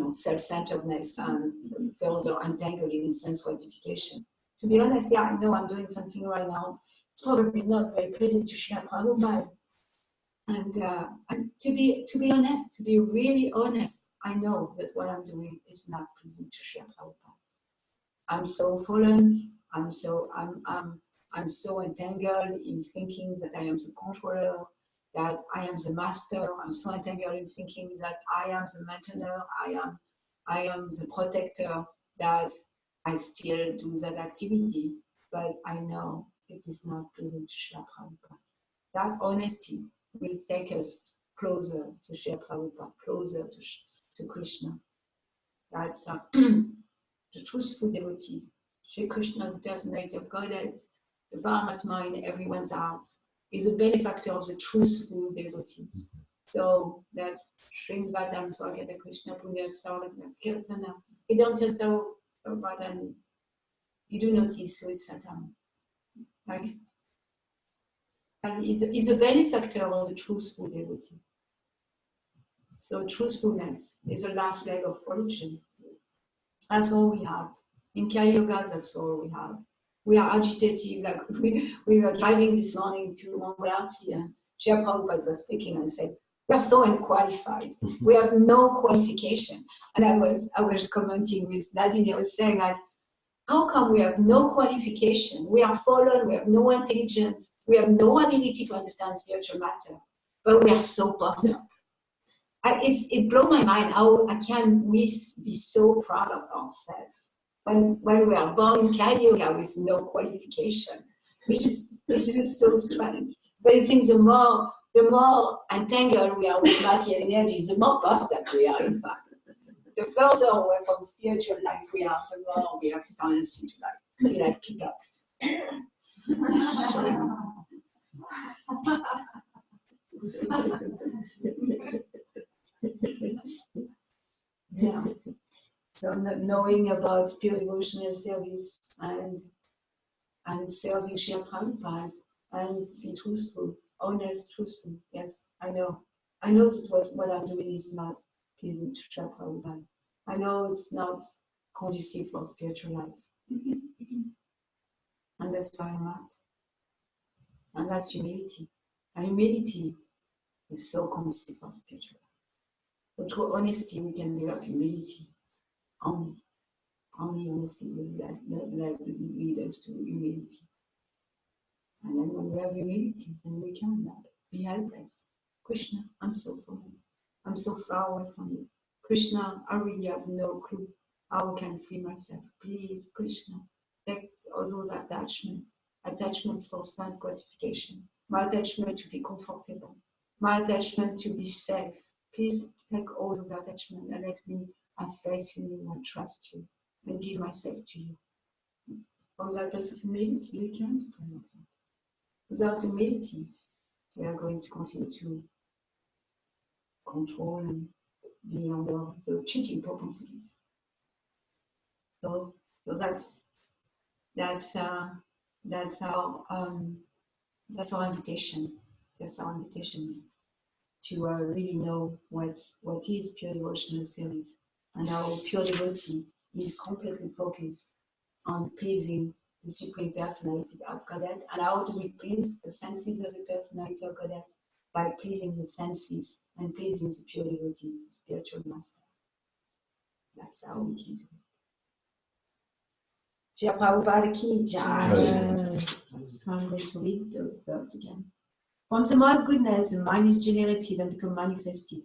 self-centeredness and further entangling in sense gratification. To be honest, I know I'm doing something right now. It's probably not very pleasing to Srila Prabhupada. And to be honest, to be really honest, I know that what I'm doing is not pleasing to Srila Prabhupada. I'm so fallen. I'm so entangled in thinking that I am the controller, that I am the master. I'm so entangled in thinking that I am the maintainer. I am the protector. That I still do that activity, but I know it is not pleasing to Srila Prabhupada. That honesty will take us closer to Srila Prabhupada, closer to Krishna. That's the truthful devotee. Sri Krishna, the personality of Godhead, the Paramatma in everyone's heart, is a benefactor of the truthful devotee. So that's Srimad-Bhagavatam, Swagata Krishna, Punya, Sarvata, Kirtana. You don't just know about and you do notice who it's Satan. And is a benefactor of the truthful devotee. So truthfulness is the last leg of religion. That's all we have. In Kali Yoga, that's all we have. We are agitative, like we were driving this morning to Mangalarti and Srila Prabhupada was speaking and said, we are so unqualified. We have no qualification. And I was commenting with Nadine, I was saying like, how come we have no qualification? We are fallen, we have no intelligence, we have no ability to understand spiritual matter, but we are so puffed up. It blew my mind how we be so proud of ourselves when we are born in Kali Yoga with no qualification, which is just so strange. But it seems the more entangled we are with material energy, the more puffed up we are, in fact. The further away from spiritual life we are, the more we have tendency to be like peacocks. Yeah. So knowing about pure devotional service and serving Srila Prabhupada and be truthful, honest, truthful. Yes, I know. I know that what I'm doing is not pleasing to Srila Prabhupada. I know it's not conducive for spiritual life. And that's why I'm at. And that's humility. And humility is so conducive for spiritual life. So through honesty, we can develop humility. Only honesty will lead us to humility. And then when we have humility, then we can be helpless. Krishna, I'm so fallen. I'm so far away from you. Krishna, I really have no clue how I can free myself. Please, Krishna, take all those attachment for sense gratification, my attachment to be comfortable, my attachment to be safe. Please take all those attachments and let me have faith in you and trust you and give myself to you. From that place of humility, we can free myself. Without humility, we are going to continue to control and be under the cheating propensities. So that's our invitation. That's our invitation to really know what is pure devotional service, and how pure devotee is completely focused on pleasing the Supreme Personality of Godhead. And how do we please the senses of the Personality of Godhead? By pleasing the senses and pleasing the pure devotee, the spiritual master. That's how we can do it. Shri Prabhupada ki jai. So I'm going to read the verse again. From the mind of goodness, the mind is generated and become manifested,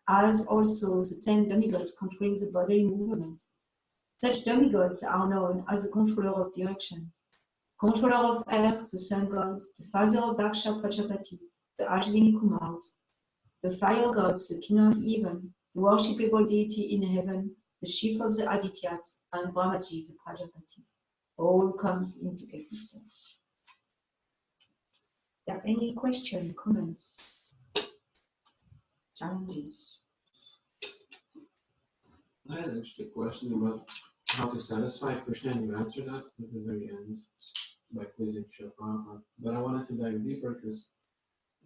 as also the 10 demigods controlling the bodily movement. Such demigods are known as the controller of direction, controller of air, the sun god, the father of Daksha Prajapati, the Ashvini Kumars, the fire god, the king of heaven, the worshipable deity in heaven, the chief of the Adityas, and Brahmaji, the Prajapatis. All comes into existence. Are there any questions, comments, challenges? I had actually a question about how to satisfy Krishna, and you answered that at the very end by pleasing Srila Prabhupada. But I wanted to dive deeper because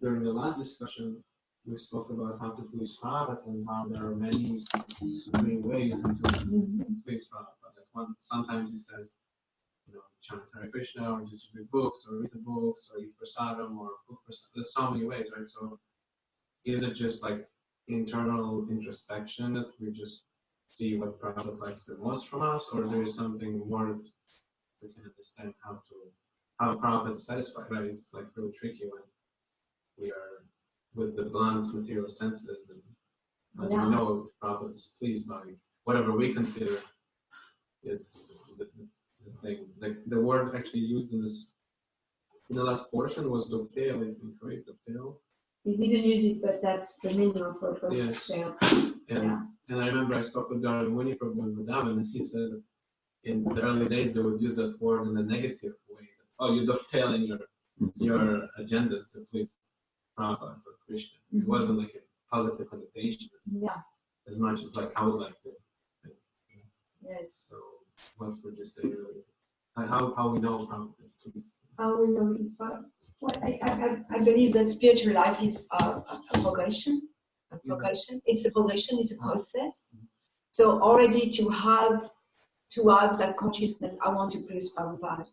during the last discussion, we spoke about how to please Prabhupada and how there are many ways to please Prabhupada. Like sometimes he says, chant Hare Krishna, or just read books, or read the books, or eat prasadam, or cook prasadam. There's so many ways, right? So is it just like internal introspection that we just see what Prabhupada likes the most from us, or there is something more that we can understand how Prabhupada is satisfied, right? It's like really tricky when we are with the blunt material senses, and we know if Prabhupada is pleased by whatever we consider is the thing. Like the word actually used in the last portion was dovetail, if I'm correct, dovetail. We didn't use it, but that's the meaning of what was shared. And I remember I spoke with Dharma Muni from Vrindavan, and he said in the early days they would use that word in a negative way. Oh, you dovetail in your agendas to please Prabhupada or Krishna. It wasn't like a positive connotation as much as like I would like to. Yes. So what would you say really? How we know Prabhupada is pleased? How we know it? Well, I believe that spiritual life is a progression. It's a progression, it's a process. So already to have that consciousness, I want to please Prabhupada.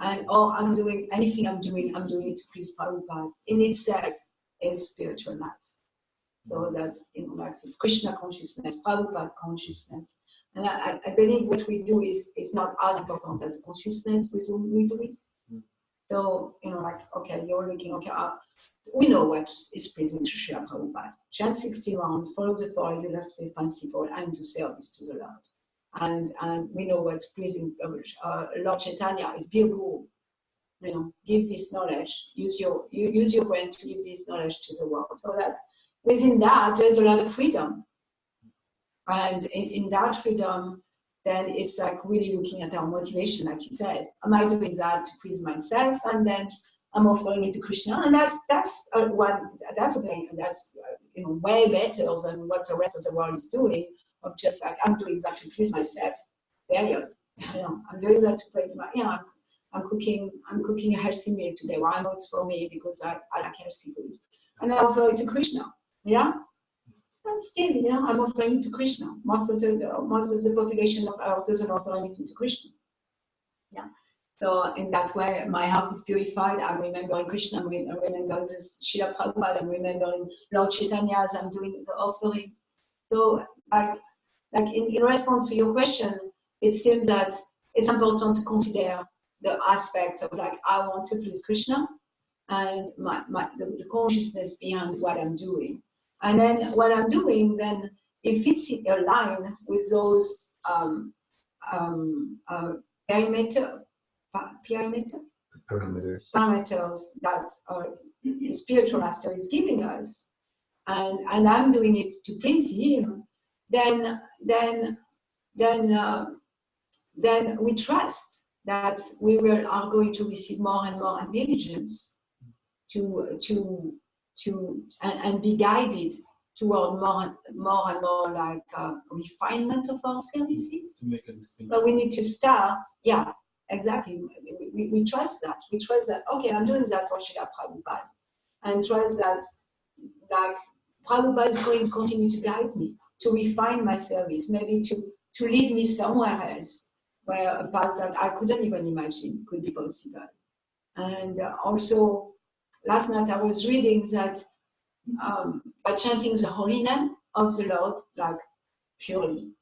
And I'm doing anything I'm doing it to please Prabhupada. In itself is spiritual life. So that's it's Krishna consciousness, Prabhupada consciousness. And I believe what we do is not as important as the consciousness with whom we do it. So, okay, you're looking, we know what is pleasing to Srila Prabhupada. Chant 60 rounds, follow the 4 you left with principle, and do service to the Lord. And we know what's pleasing Lord Chaitanya is be a guru. Give this knowledge, use your brain to give this knowledge to the world. So that within that, there's a lot of freedom. And in that freedom, then it's like really looking at our motivation, like you said. Am I doing that to please myself? And then I'm offering it to Krishna, and that's way better than what the rest of the world is doing. Of just like I'm doing that to please myself. Period. I'm doing that to please my. I'm cooking a healthy meal today. Well, I know it's for me because I like healthy food, and I offer it to Krishna. Yeah. And still, I'm offering it to Krishna. Most of the population of Earth doesn't offer anything to Krishna. Yeah. So in that way, my heart is purified. I'm remembering Krishna. I'm remembering this Srila Prabhupada. I'm remembering Lord Chaitanya as I'm doing the offering. So, like in response to your question, it seems that it's important to consider the aspect of like I want to please Krishna and the consciousness behind what I'm doing. And then what I'm doing, then if it's aligned with those parameters that the spiritual master is giving us, and I'm doing it to please him, then we trust that we are going to receive more and more intelligence and be guided toward more and more like refinement of our services. To make a distinction. But we need to start, yeah, exactly. We trust that. We trust that, okay, I'm doing that for Srila Prabhupada. And trust that, like, Prabhupada is going to continue to guide me, to refine my service, maybe to lead me somewhere else, where a path that I couldn't even imagine could be possible. And also, last night I was reading that by chanting the holy name of the Lord, like purely,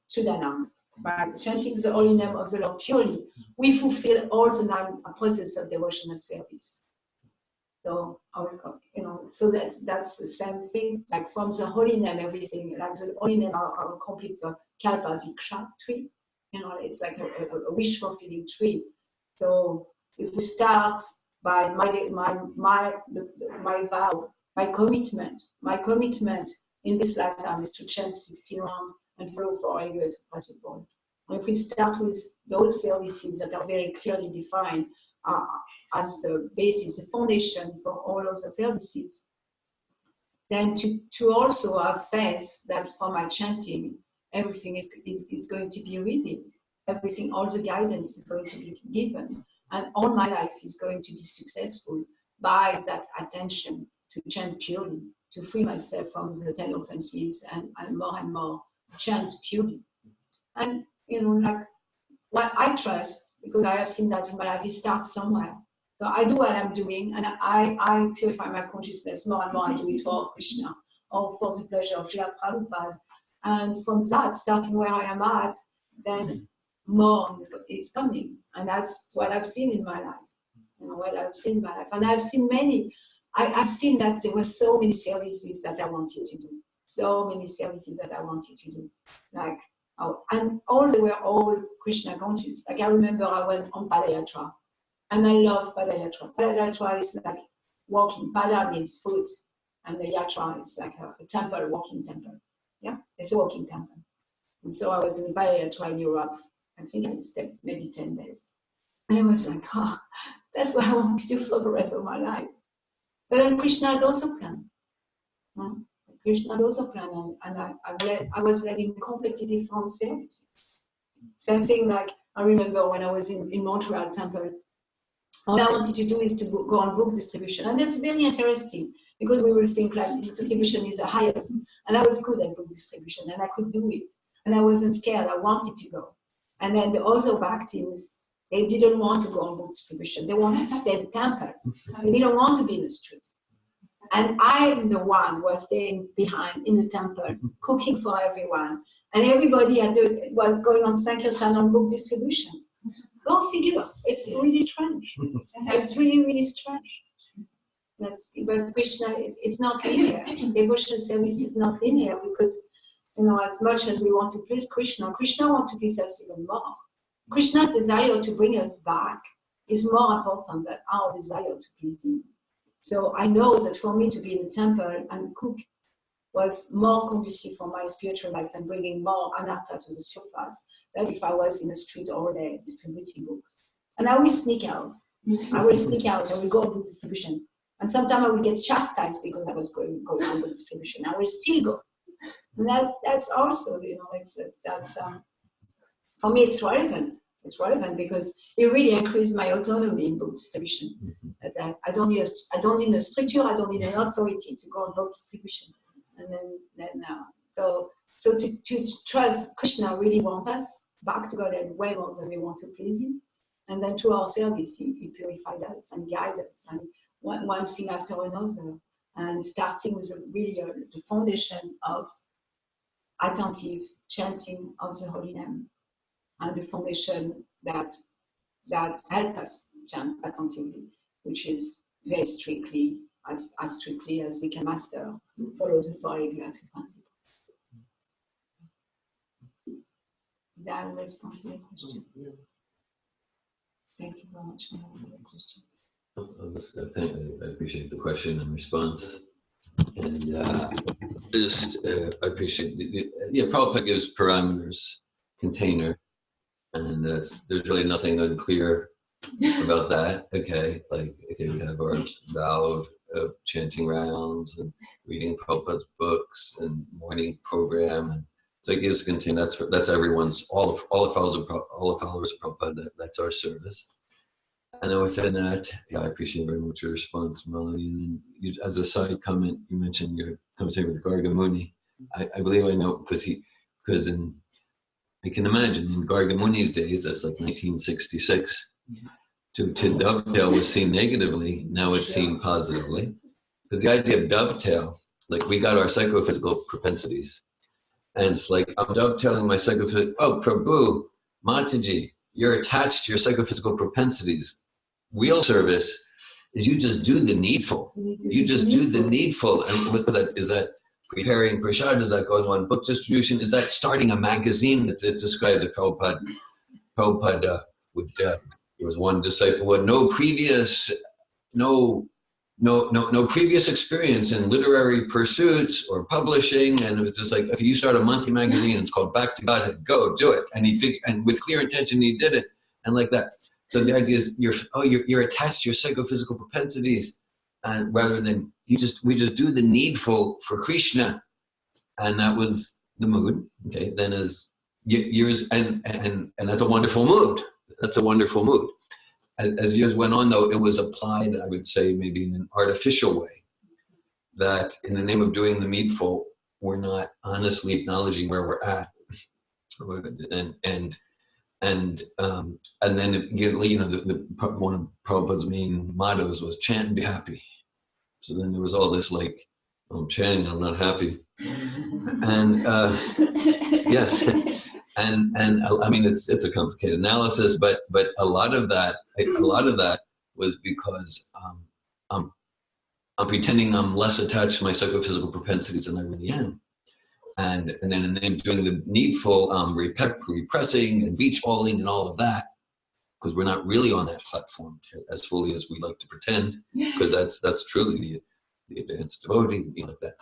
Sudanam, by chanting the holy name of the Lord purely, we fulfill all the 9 processes of devotional service. So, so that's the same thing, like from the holy name, everything, like the holy name are complete kalpa viksha tree, it's like a wish fulfilling tree. So if we start by my vow, my commitment in this lifetime is to chant 16 rounds and follow for a year as possible. And if we start with those services that are very clearly defined as the basis, the foundation for all of the services, then to also have faith that from my chanting, everything is going to be revealed. Everything, all the guidance is going to be given. And all my life is going to be successful by that attention to chant purely, to free myself from the 10 offenses and more chant purely. And, like what I trust, because I have seen that in my life, it starts somewhere. So I do what I'm doing, and I purify my consciousness more and more. I do it for Krishna or for the pleasure of Srila Prabhupada. And from that, starting where I am at, then more is coming. And that's what I've seen in my life. And I've seen many. I've seen that there were so many services that I wanted to do. Like, and they were all Krishna conscious. Like I remember I went on Padayatra, and I love Padayatra. Padayatra is like walking. Pada means foot, and the yatra is like a temple, walking temple. Yeah, it's a walking temple. And so I was in Padayatra in Europe. I think I stayed maybe 10 days. And I was like, that's what I want to do for the rest of my life. But then Krishna had also planned. Krishna had also planned, and I was led in completely different services. Same thing, like I remember when I was in Montreal temple, all I wanted to do is to go on book distribution. And that's very interesting, because we will think like distribution is the highest. And I was good at book distribution, and I could do it. And I wasn't scared, I wanted to go. And then the other back teams, they didn't want to go on book distribution. They wanted to stay in the temple. They didn't want to be in the street. And I'm the one who was staying behind in the temple, cooking for everyone. And everybody was going on Sankirtan on book distribution. Go figure. It's really strange. It's really, really strange. But Krishna, it's not linear. Devotional service is not linear, because, as much as we want to please Krishna, Krishna wants to please us even more. Krishna's desire to bring us back is more important than our desire to please him. So I know that for me to be in the temple and cook was more conducive for my spiritual life than bringing more anartha to the surface than if I was in the street all day distributing books. And I will sneak out. I will go on book distribution. And sometimes I will get chastised because I was going on book distribution. I will still go. And that's also, for me, it's relevant. It's relevant because it really increased my autonomy in book distribution. I don't need a structure. I don't need an authority to go on book distribution. And so to trust Krishna really wants us back to God and way more than we want to please him. And then through our service, he purified us and guided us, and one thing after another. And starting with the foundation of attentive chanting of the holy name, and the foundation that help us chant attentively, which is very strictly, as strictly as we can master, follow the four regulatory principles. that response to your question? Yeah. Thank you very much for the question. I appreciate the question and response. And I appreciate Prabhupada gives parameters, container, and there's really nothing unclear about that. Okay, we have our vow of chanting rounds and reading Prabhupada's books and morning program, and so it gives container. That's everyone's all the followers of Prabhupada. That's our service. And then within that, I appreciate very much your response, Malini. And then as a side comment, you mentioned your conversation with Garga Muni. I believe I know because I can imagine in Garga Muni's days, that's like 1966, to dovetail was seen negatively, now it's seen positively. Because the idea of dovetail, like we got our psychophysical propensities. And it's like, I'm dovetailing my psychophysical, oh, Prabhu, Mataji, you're attached to your psychophysical propensities. Real service is you just do the needful. You just do the needful. And what is that preparing prasad? Is that going on book distribution? Is that starting a magazine? It's described that Prabhupada would, there was one disciple who had no previous experience in literary pursuits or publishing, and it was just like, okay, you start a monthly magazine, it's called Back to Godhead, go do it. And and with clear intention he did it, and like that. So the idea is you're attached to your psychophysical propensities, and rather than we just do the needful for Krishna, and that was the mood. Okay, then as years and that's a wonderful mood. That's a wonderful mood. As years went on, though, it was applied, I would say, maybe in an artificial way. That in the name of doing the needful, we're not honestly acknowledging where we're at, and then one of Prabhupada's main mottos was chant and be happy. So then there was all this like, I'm chanting, I'm not happy, and yes, and I mean it's a complicated analysis, but a lot of that was because I'm pretending I'm less attached to my psychophysical propensities than I really am. And then doing the needful repressing and beach balling and all of that, because we're not really on that platform as fully as we like to pretend, because that's truly the advanced devotee, like that.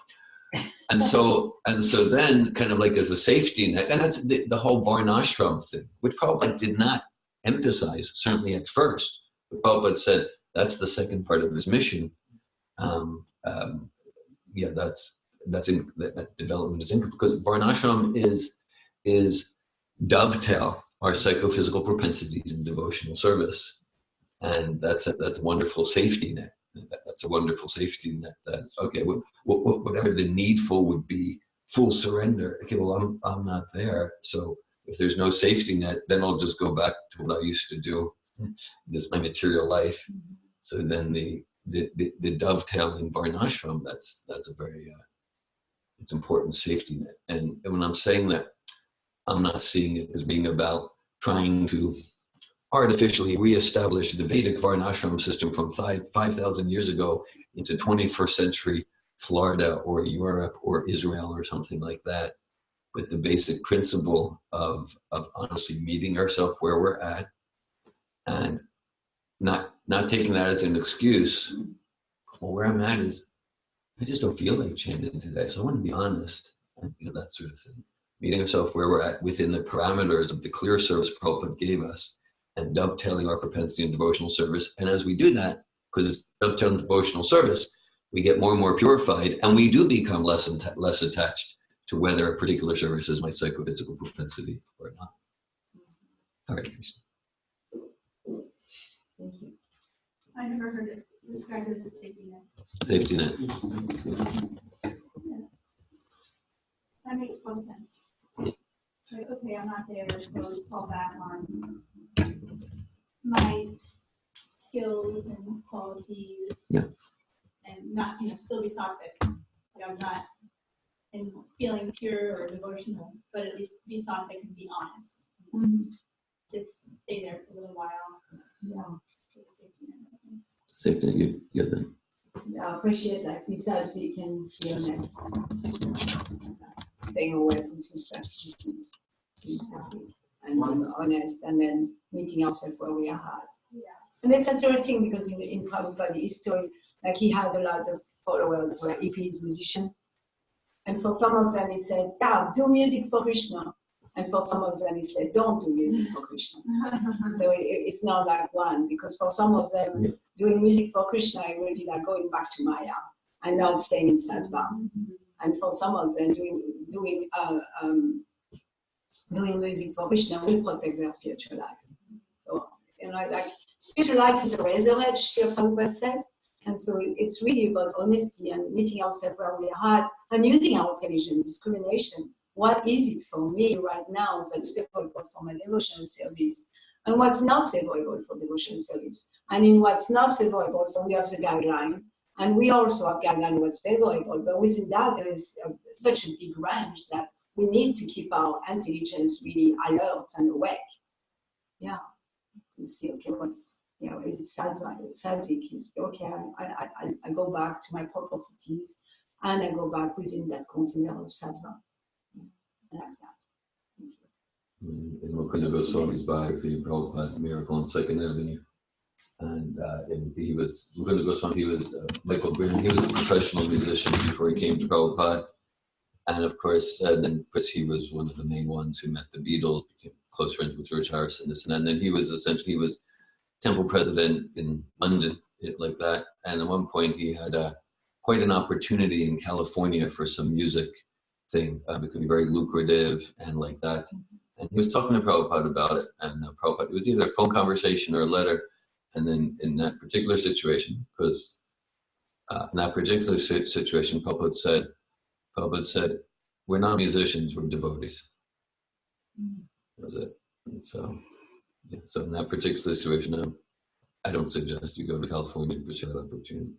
And so then kind of like as a safety net, and that's the whole Varnashram thing, which Prabhupada did not emphasize, certainly at first. But Prabhupada said that's the second part of his mission. That development is incomplete because Varnashram is dovetail our psychophysical propensities in devotional service, and that's a wonderful safety net. That's a wonderful safety net. That okay, whatever the needful would be, full surrender. Okay, well I'm not there, so if there's no safety net, then I'll just go back to what I used to do. This is my material life. So then the dovetail in Varnashram, that's a very it's important safety net. And when I'm saying that, I'm not seeing it as being about trying to artificially reestablish the Vedic Varnashram system from 5,000 years ago into 21st century Florida or Europe or Israel or something like that. But the basic principle of honestly meeting ourselves where we're at and not taking that as an excuse. Well, where I'm at is I just don't feel like chanting today, so I want to be honest, and that sort of thing. Meeting ourselves where we're at within the parameters of the clear service Prabhupada gave us, and dovetailing our propensity in devotional service. And as we do that, because it's dovetailing devotional service, we get more and more purified, and we do become less attached to whether a particular service is my psychophysical propensity or not. All right, Krishna. Thank you. I never heard it described as a safety net. Safety net. Yeah. That makes some sense. Like, okay, I'm not there, so let's fall back on my skills and qualities. Yeah. And not, still be sattvic. Like I'm not in feeling pure or devotional, but at least be sattvic and be honest. Just stay there for a little while. Yeah. Safety net, you then. Yeah, I appreciate that. Besides, we can see your next staying away from some stuff. He's happy. and being honest, and then meeting ourselves where we are at. Yeah. And it's interesting because in Prabhupada history, like he had a lot of followers who were hippies, musicians. And for some of them, he said, yeah, do music for Krishna. And for some of them, he said, don't do music for Krishna. So it's not like one, because for some of them, doing music for Krishna, it will be like going back to Maya and not staying in Sattva. And for some of them, doing music for Krishna will protect their spiritual life. So, like spiritual life is a razor edge, Srila Prabhupada says. And so it's really about honesty and meeting ourselves where we are at and using our intelligence, discrimination. What is it for me right now that's favorable for my devotional service? And what's not favorable for devotional service? And in what's not favorable, so we have the guideline. And we also have guideline what's favorable. But within that, there is such a big range that we need to keep our intelligence really alert and awake. Yeah. You see, okay, what's, is it sadvik? Is okay, I go back to my propensities and I go back within that container of sattva. Like that. Thank you. In Mukunda Goswami's biography, Prabhupada, Miracle on Second Avenue. And Mukunda Goswami, he was Michael Green, he was a professional musician before he came to Prabhupada. And of course, he was one of the main ones who met the Beatles, became close friends with George Harrison, and then he was temple president in London, like that. And at one point he had quite an opportunity in California for some music thing. It could be very lucrative and like that. And he was talking to Prabhupada about it, and Prabhupada, it was either a phone conversation or a letter. And then in that particular situation, because in that particular situation, Prabhupada said, we're not musicians, we're devotees. That was it. And so, yeah, so in that particular situation, I don't suggest you go to California to pursue that opportunity.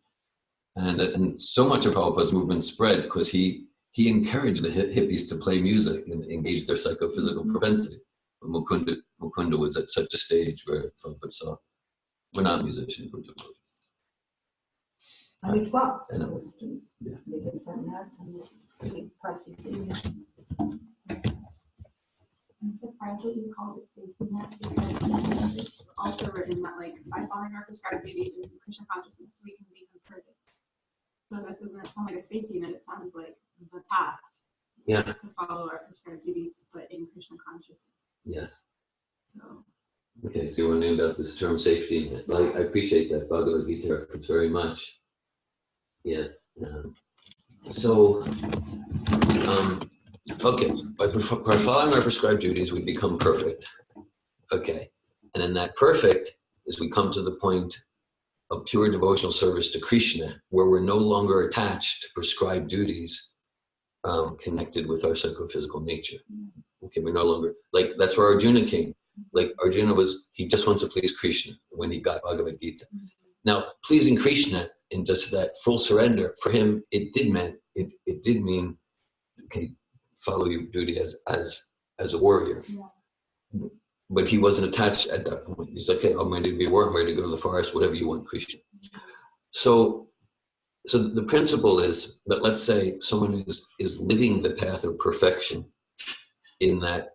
And so much of Prabhupada's movement spread because he encouraged the hippies to play music and engage their psychophysical propensity. But Mukunda was at such a stage where Prabhupada saw, we're not musicians, we're devotees. And it worked. And they did sannyas and still practicing. I'm surprised that you called it safety net because it's also written that like by following our prescribed duties in Krishna consciousness we can become perfect. So that doesn't sound like a safety net, it sounds like the path to follow our prescribed duties, but in Krishna consciousness. Yes. So okay, so we're named out this term safety net. I appreciate that Bhagavad Gita reference very much. Yes. Okay, by following our prescribed duties, we become perfect. Okay, and in that perfect is we come to the point of pure devotional service to Krishna, where we're no longer attached to prescribed duties connected with our psychophysical nature. Okay, we're no longer, like that's where Arjuna came. Like Arjuna he just wants to please Krishna when he got Bhagavad Gita. Now, pleasing Krishna in just that full surrender, for him, it did mean, okay, follow your duty as a warrior. Yeah. But he wasn't attached at that point. He's like, okay, I'm ready to be a warrior, I'm ready to go to the forest, whatever you want, Krishna. So the principle is that let's say someone is living the path of perfection in that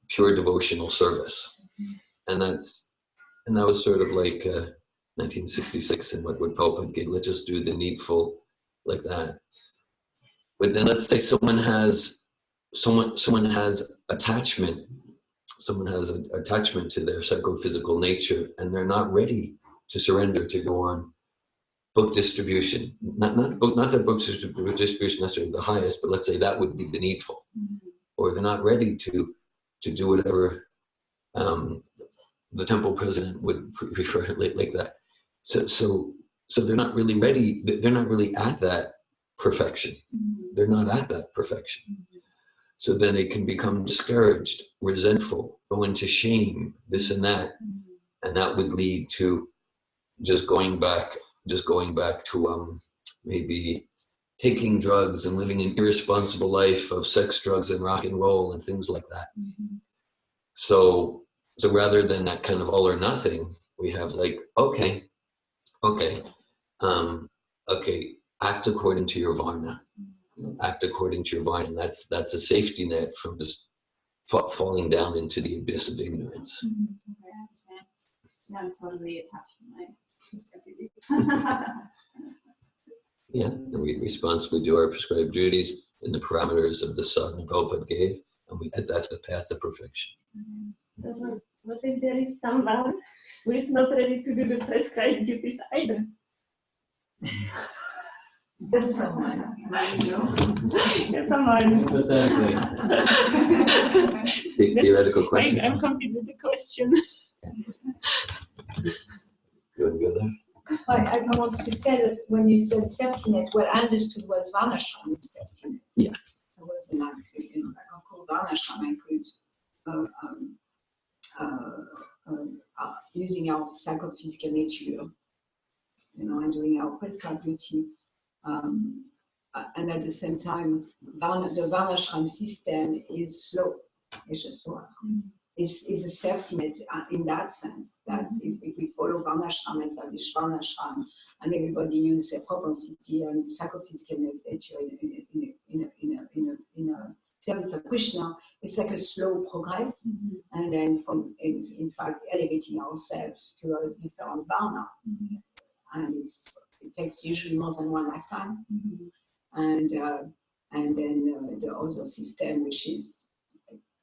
pure devotional service. And that was sort of like 1966 and what Prabhupada gave, let's just do the needful like that. But then let's say someone has attachment, to their psychophysical nature and they're not ready to surrender to go on book distribution. Not that book distribution necessarily the highest, but let's say that would be the needful. Or they're not ready to do whatever the temple president would prefer like that. So they're not really ready, they're not really at that perfection. They're not at that perfection. So then they can become discouraged, resentful, go into shame, this and that. And that would lead to just going back to maybe taking drugs and living an irresponsible life of sex, drugs, and rock and roll and things like that. So rather than that kind of all or nothing, we have like, okay, act according to your varna. Act according to your varna. And that's a safety net from falling down into the abyss of ignorance. Okay, I understand. Now I'm totally attached to my prescribed duties. Yeah, and we responsibly do our prescribed duties in the parameters of the sadhana Prabhupada gave, and that's the path of perfection. So what if there is someone who is not ready to do the prescribed duties either? There's someone. There's someone. Theoretical question. I'm complete with the question. You want to go there? I want to say that when you said safety net, what I understood was Varnashram is safety net. Yeah. It wasn't like, like I call Varnashram includes using our psychophysical nature, and doing our prescribed duty. And at the same time, the Varnashram system is slow. It's just slow. Is a safety net in that sense, that if we follow Varnashram, establish Varnashram, and everybody use their propensity and psychophysical nature in a service of Krishna, it's like a slow progress, and then in fact elevating ourselves to a different Varna, and it takes usually more than one lifetime, and then the other system, which is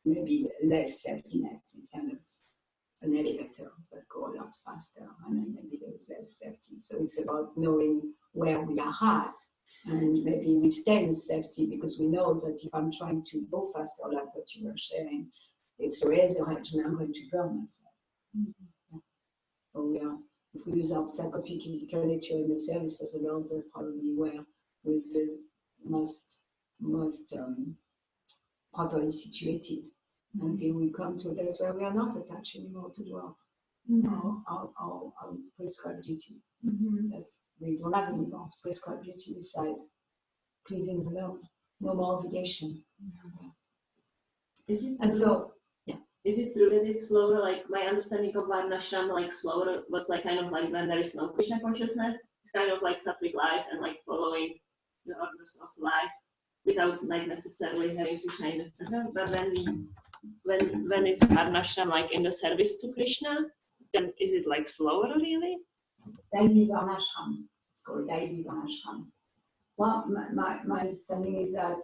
maybe less safety net, it's kind of an elevator that go a lot faster, and then maybe there's less safety. So it's about knowing where we are at, and maybe we stay in safety because we know that if I'm trying to go faster, like what you were sharing, it's a razor edge and I'm going to burn myself. So if we use our psychophysical nature in the service of the Lord, that's probably where we feel most properly situated, until we come to a place where we are not attached anymore to our prescribed duty. That we don't have any more prescribed duty beside pleasing the Lord. No more obligation. Is it And true? so, Is it true that it's slower? Like my understanding of Varnashram, like slower, was like kind of like when there is no Krishna consciousness, it's kind of like sattvic life and like following the orders of life without like necessarily having to change the center. But when is Varnashram like in the service to Krishna, then is it like slower really? Daivi Varnashram, it's called Daivi Varnashram. Well, my understanding is that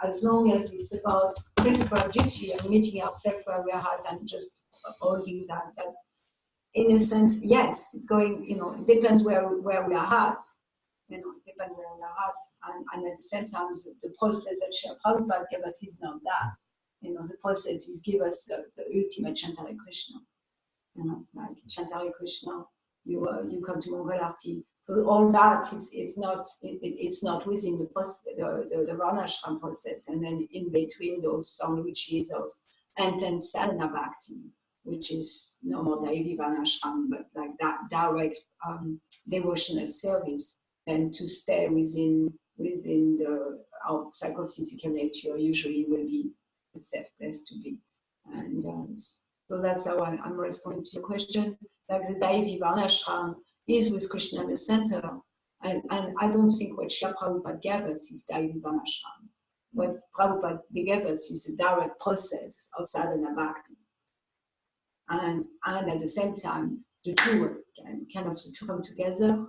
as long as it's about prescribed duty and meeting ourselves where we are at and just holding that in a sense, yes, it's going, it depends where we are at, depends where we are at, and at the same time, the process that Srila Prabhupada gave us is not that. The process is give us the ultimate Chantari Krishna. Like Chantari Krishna, you come to Mongol Arti. So all that is not within the Varnashram process, and then in between those sandwiches of intense sadhana bhakti, which is no more daily Varnashram, but like that direct devotional service, and to stay within our psychophysical nature usually will be a safe place to be, and so that's how I'm responding to your question. Like the Daivi Varnashram is with Krishna in the center, and I don't think what Srila Prabhupada gave us is Daivi Varnashram. What Prabhupada gave us is a direct process of sadhana bhakti, and at the same time the two come together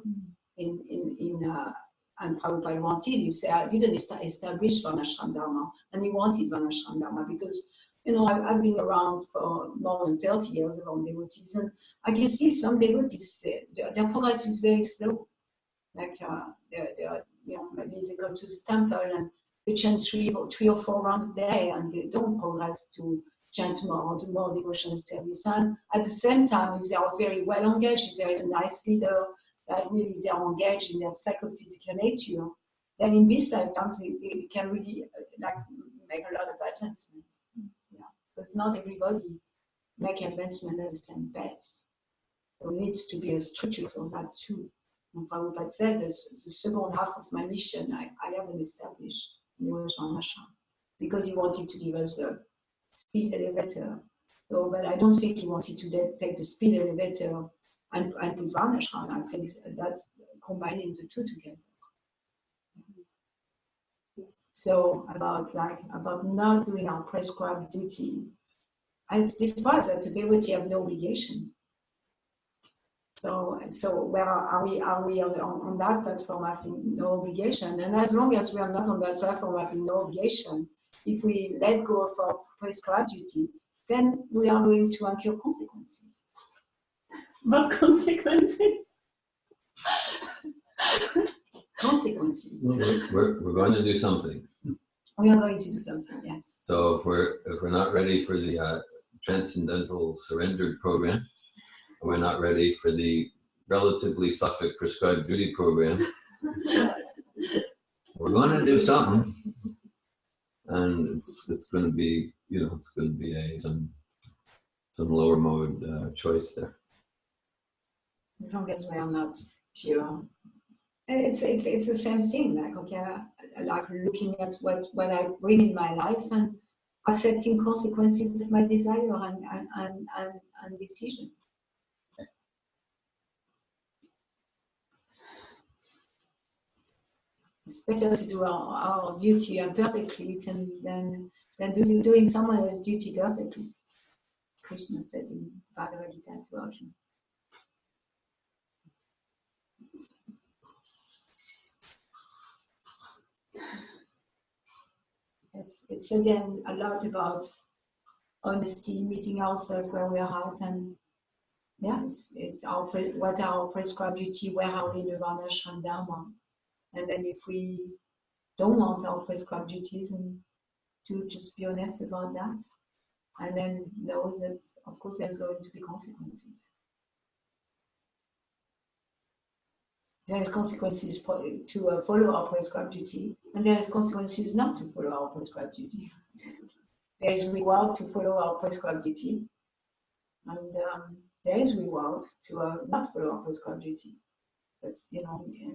and Prabhupada wanted. He said, I didn't establish Varnashram Dharma, and he wanted Varnashram Dharma because I've been around for more than 30 years around devotees, and I can see some devotees, their progress is very slow. Like maybe they go to the temple and they chant three or four rounds a day, and they don't progress to chant more or do more devotional service. And at the same time, if they are very well engaged, if there is a nice leader that really they are engaged in their psychophysical nature, then in this lifetime they can really make a lot of advancement. Because not everybody make advancement at the same pace. There needs to be a structure for that too. And Prabhupada said that the second half of my mission I haven't established in Varnashram because he wanted to give us a speed elevator. So, but I don't think he wanted to take the speed elevator and put Varnashram. I think that combining the two together. So about not doing our prescribed duty, and despite that, the devotee have no obligation. So where are we on that platform having no obligation? And as long as we are not on that platform having no obligation, if we let go of our prescribed duty, then we are going to incur consequences. What consequences? Consequences. We're going to do something. We are going to do something, yes. So if we're not ready for the transcendental surrendered program, we're not ready for the relatively Suffolk prescribed duty program, we're going to do something, and it's going to be it's going to be some lower mode choice there. As long as we are not pure, and it's the same thing. Like like looking at what I bring in my life and accepting consequences of my desire and decision. It's better to do our duty perfectly than doing someone else's duty perfectly. Krishna said in Bhagavatam to Arjuna. It's again a lot about honesty, meeting ourselves where we are at, and yeah, it's what our prescribed duty, where are we in the Varnashram Dharma. And then if we don't want our prescribed duties, and to just be honest about that, and then know that, of course, there's going to be consequences. There is consequences to follow our prescribed duty, and there is consequences not to follow our prescribed duty. There is reward to follow our prescribed duty, and there is reward to not follow our prescribed duty. But in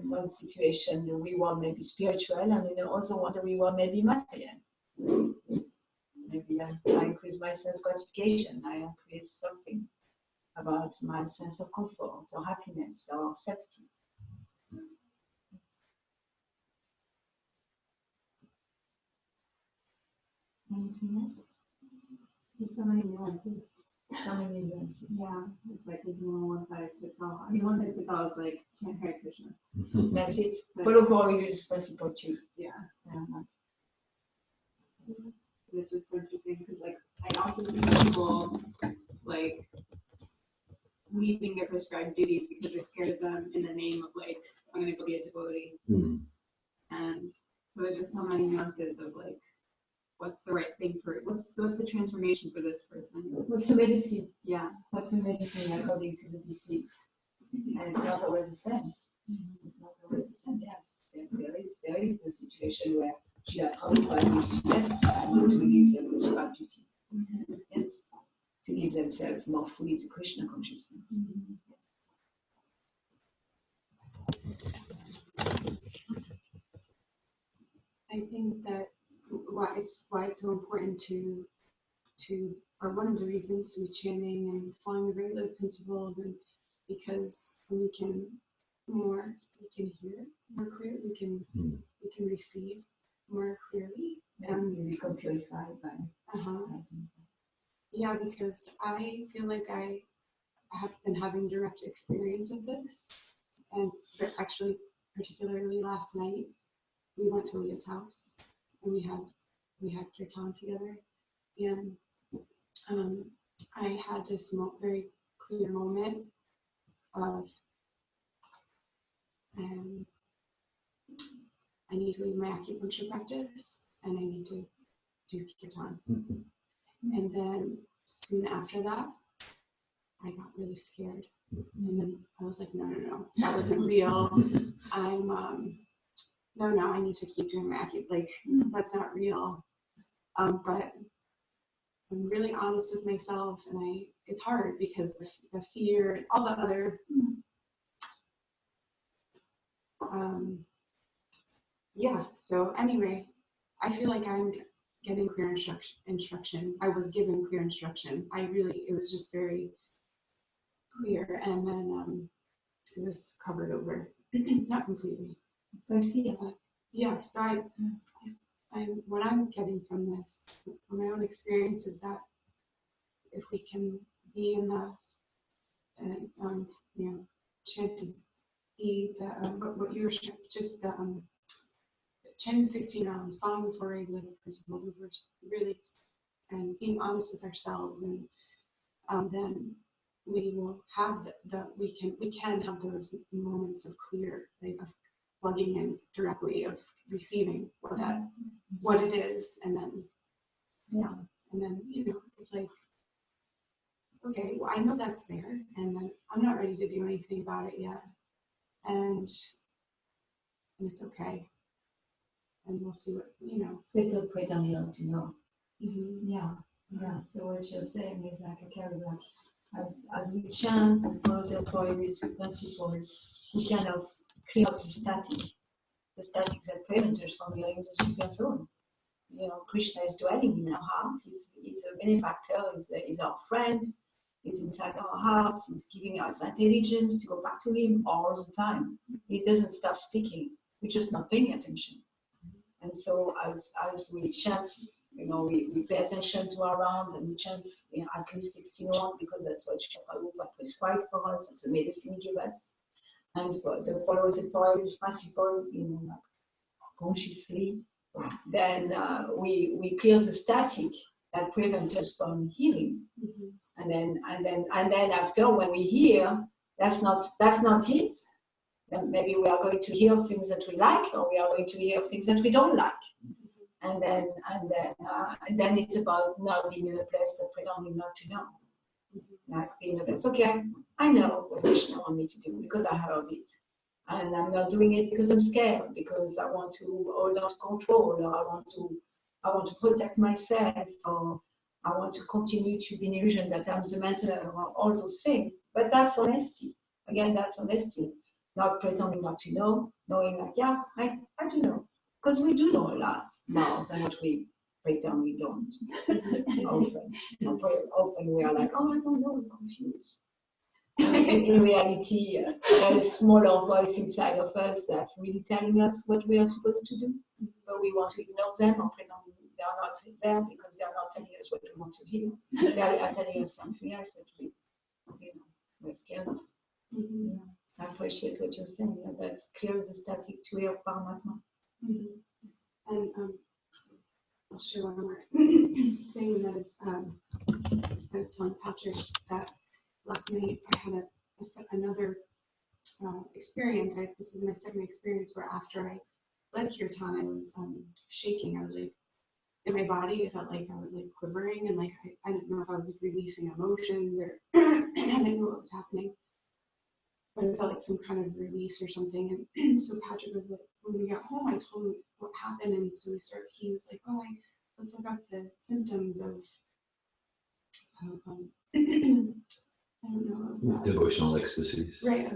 one situation, the reward may be spiritual, and in another one, the reward may be material. Maybe I increase my sense of gratification. I increase something about my sense of comfort or happiness or safety. Anything else? There's so many nuances. So many nuances. Yeah, it's like there's no one size fits all. I mean, one size fits all is like chant Hare Krishna. That's it. Follow four religious principles too. Yeah. It's just so interesting because, like, I also see people like leaving their prescribed duties because they're scared of them in the name of like, I'm going to go be a devotee. And so there's just so many nuances of like, what's the right thing for what's the transformation for this person? What's the medicine? Yeah. What's the medicine according to the disease? And it's not always the same. It's not always the same. Yes, there is the situation where Srila Prabhupada would suggest to leave their prescribed duty. Yes, to give themselves more fully to Krishna consciousness. I think that why it's so important to or one of the reasons to be chanting and following the regular principles, and because we can hear more clearly, we can receive more clearly, and you become purified by. Yeah, because I feel like I have been having direct experience of this, and actually, particularly last night, we went to Leah's house and we had kirtan together, and I had this very clear moment of I need to leave my acupuncture practice and I need to do kirtan. And then soon after that, I got really scared. And then I was like, no, that wasn't real. No, I need to keep doing my acupuncture. Like, that's not real. But I'm really honest with myself, and it's hard because the fear and all the other so anyway, I feel like I'm getting clear instruction. I was given clear instruction. It was just very clear, and then it was covered over, not completely. But fear. Yeah, so what I'm getting from this, from my own experience, is that if we can be in the, chanting what you were just chanting 16 rounds, following the four regulative principles, and really, and being honest with ourselves, and then we will have we can have those moments of clear, like of plugging in directly, of receiving what it is, and then it's like, okay, well, I know that's there, and then I'm not ready to do anything about it yet, and it's okay, and we'll see what It's better pretending not to know. Mm-hmm. Yeah. So what you're saying is like a carry back. As we chant and follow the four regulative principles, we kind of clear up the static that prevents us from hearing the super soul. Krishna is dwelling in our heart. He's a benefactor. He's our friend. He's inside our hearts. He's giving us intelligence to go back to him all the time. He doesn't stop speaking. We're just not paying attention. And so as we chant, we pay attention to our round, and we chant at least 16 rounds, because that's what Prabhupada prescribed for us. It's a medicine he gave us. And for the followers of the principle, consciously, then we clear the static that prevents us from hearing. Mm-hmm. And then after, when we hear, that's not it. Then maybe we are going to hear things that we like, or we are going to hear things that we don't like. And then it's about not being in a place of pretending not to know. Like being in a place, okay, I know what Krishna wants me to do because I heard it. And I'm not doing it because I'm scared, because I want to hold on to control, or I want to protect myself, or I want to continue to be in illusion that I'm the mentor, or all those things. But that's honesty. Again, that's honesty. Not pretending not to know, knowing like, yeah, I do know. Because we do know a lot more than what we pretend we don't. Often we are like, oh, I don't know, I'm confused. In reality, there is a smaller voice inside of us that's really telling us what we are supposed to do, but we want to ignore them or pretend they are not there because they are not telling us what we want to hear. They are telling us something else that we're scared of. Mm-hmm. I appreciate what you're saying. That's clear the static to hear Paramatma. Mm-hmm. And I'll share one more thing that is, I was telling Patrick that last night I had another experience. This is my second experience where after I led kirtan, I was shaking. I was like, in my body, it felt like I was like quivering, and like I didn't know if I was like releasing emotions or I didn't know what was happening. But it felt like some kind of release or something. And so Patrick was like, when we got home, I told him what happened, and so he was like, oh, let's look up the symptoms of I don't know. Devotional ecstasies. Right.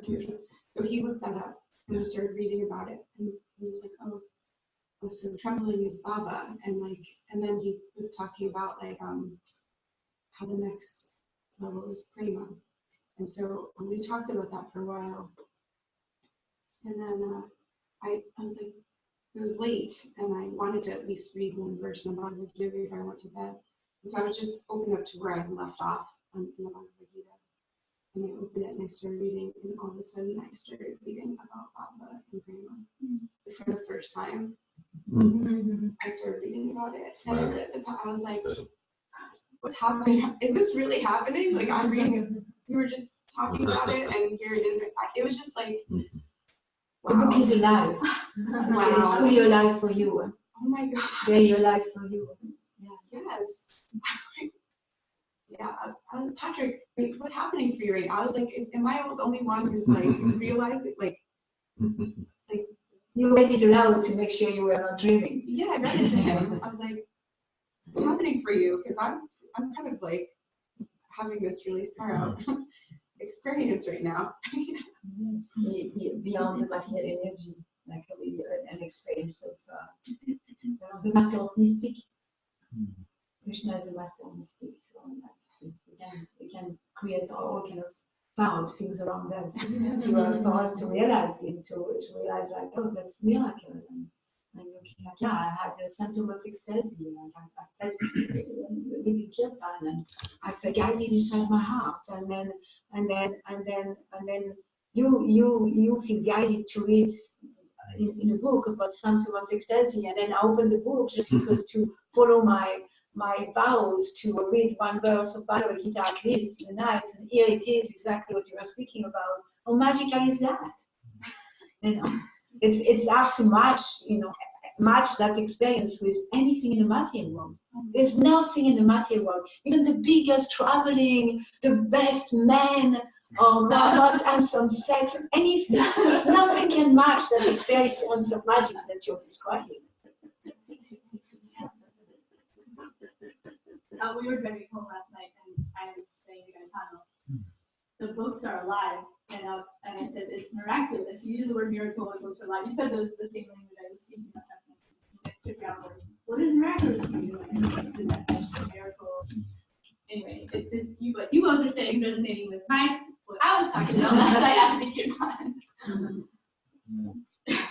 So he looked that up, and we started reading about it, and he was like, oh, so trembling is Baba, and then he was talking about like how the next level is prema, and so we talked about that for a while, and then I was like, it was late, and I wanted to at least read one verse in the Bhagavad Gita before I went to bed, and so I was just opening up to where I left off in the Bhagavad Gita. And I opened it and I started reading, and all of a sudden I started reading about Baba and Prema for the first time. Mm-hmm. I started reading about it, and I was like, what's happening? Is this really happening? Like, I'm reading it. We were just talking about it, and here it is. It was just like, wow. The book is alive. Wow. It's fully alive for you. Oh my God. Very alive for you. Yeah. Yes. Yeah, Patrick, what's happening for you right now? I was like, am I the only one who's like realizing, like you read it aloud to make sure you were not dreaming? Yeah, I read it to him. I was like, what's happening for you? Because I'm kind of like having this really far out experience right now. Beyond the material energy, like an experience of the master of mystic. Krishna is a master of mystic, so we can create all kind of found things around us for us to realize it, to realize like, oh, that's miracle, and you like, yeah, I had a symptom of ecstasy. I felt really kirtan, and I felt guided inside my heart, and then you feel guided to read in a book about symptom of ecstasy, and then I opened the book just because to follow my vows to read one verse of Bhagavad Gita at least in the night, and here it is, exactly what you were speaking about. How magical is that? You know, it's hard to match that experience with anything in the material world. There's nothing in the material world. Even the biggest traveling, the best man, or most handsome sex, anything, nothing can match that experience of magic that you're describing. We were driving home last night, and I was saying to Gaetano, the books are alive, and I said it's miraculous. You use the word miracle when books are alive. You said the same language I was speaking about. What is miraculous to you? And I did that miracle. Anyway, it's just you, but you both are saying resonating with what I was talking about last night after the kirtan.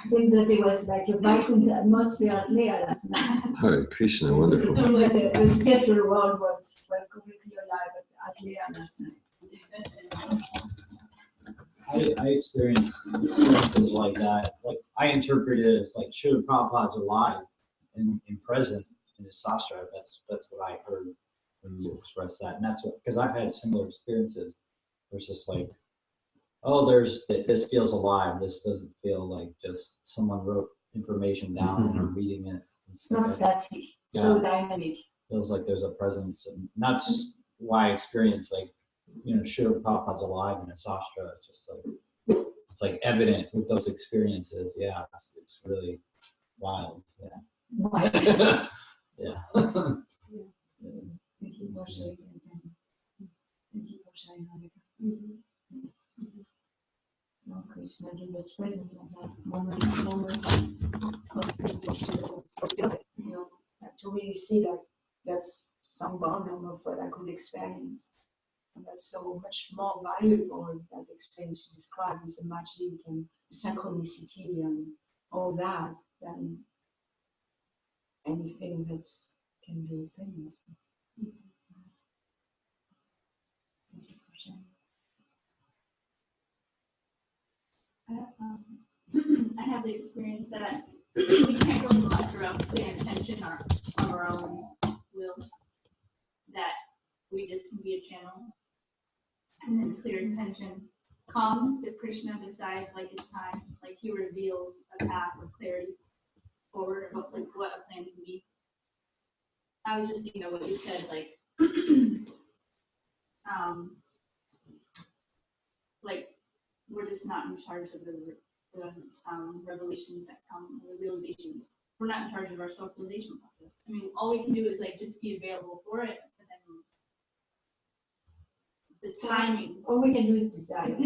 Seems that it was like a vacuum atmosphere at Leah last night. Hare Krishna, wonderful. So the spiritual world was completely alive at Leah last night. I experienced experiences like that. Like I interpret it as like Srila Prabhupada's alive and present in his sastra. That's what I heard when you express that, and that's what, because I've had similar experiences. It's just like, oh, this feels alive. This doesn't feel like just someone wrote information down and I'm reading it. Not static, so dynamic. Feels like there's a presence, and that's why I experience like, Srila Prabhupada's alive in a sastra. It's just like, it's like evident with those experiences. Yeah, it's really wild. Yeah. Yeah. Thank you for sharing. Thank you for sharing. No, Krishna, give us present in that moment to really see that that's some boundary of what I could experience. And that's so much more valuable, that experience you describe with the magic and synchronicity and all that, than anything that can be famous. Thank you for sharing. I have the experience that we can't really muster up the intention on our own will, that we just can be a channel, and then clear intention comes if Krishna decides like it's time, like he reveals a path of clarity forward about like what a plan can be. I was just thinking of what you said, like like we're just not in charge of the revelations that come, the realizations. We're not in charge of our self-realization process. I mean, all we can do is like just be available for it, but then the timing. All we can do is desire.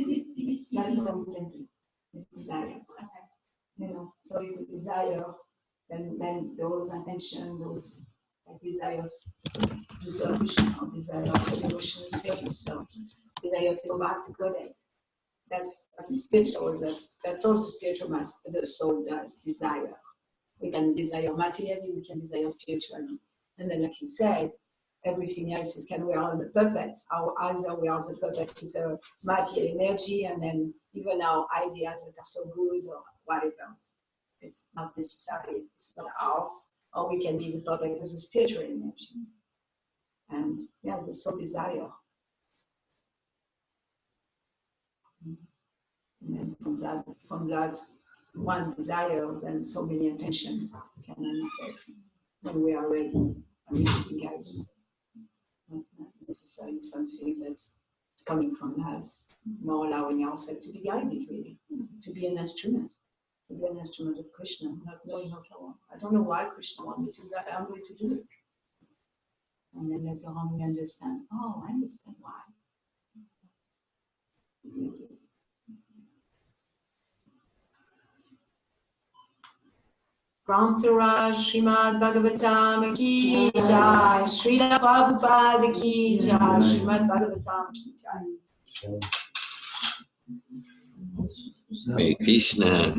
That's all we can do. Is desire. Okay. So if we desire, then those intentions, those desires to solution, or desire for devotional service, so desire to go back to Godhead. That's spiritual. That's also spiritual. The soul does desire. We can desire materially, we can desire spiritually, and then, like you said, everything else is we are the puppet. Either we are the puppet to the material energy, and then even our ideas that are so good or whatever. It's not necessary. It's not ours. Or we can be the puppet of the spiritual energy. And the soul desire. And then from that one desire, then so many intention can manifest when we are ready and receiving guidance. Not necessarily something that's coming from us, more allowing ourselves to be guided, really, to be an instrument of Krishna, not knowing I don't know why Krishna wanted me to do that, I'm going to do it. And then later on we understand, I understand why. Thank you. Grantaraj Srimad-Bhagavatam ki jai, Srila Prabhupada ki jai, Srimad-Bhagavatam ki jai. Hare Krishna.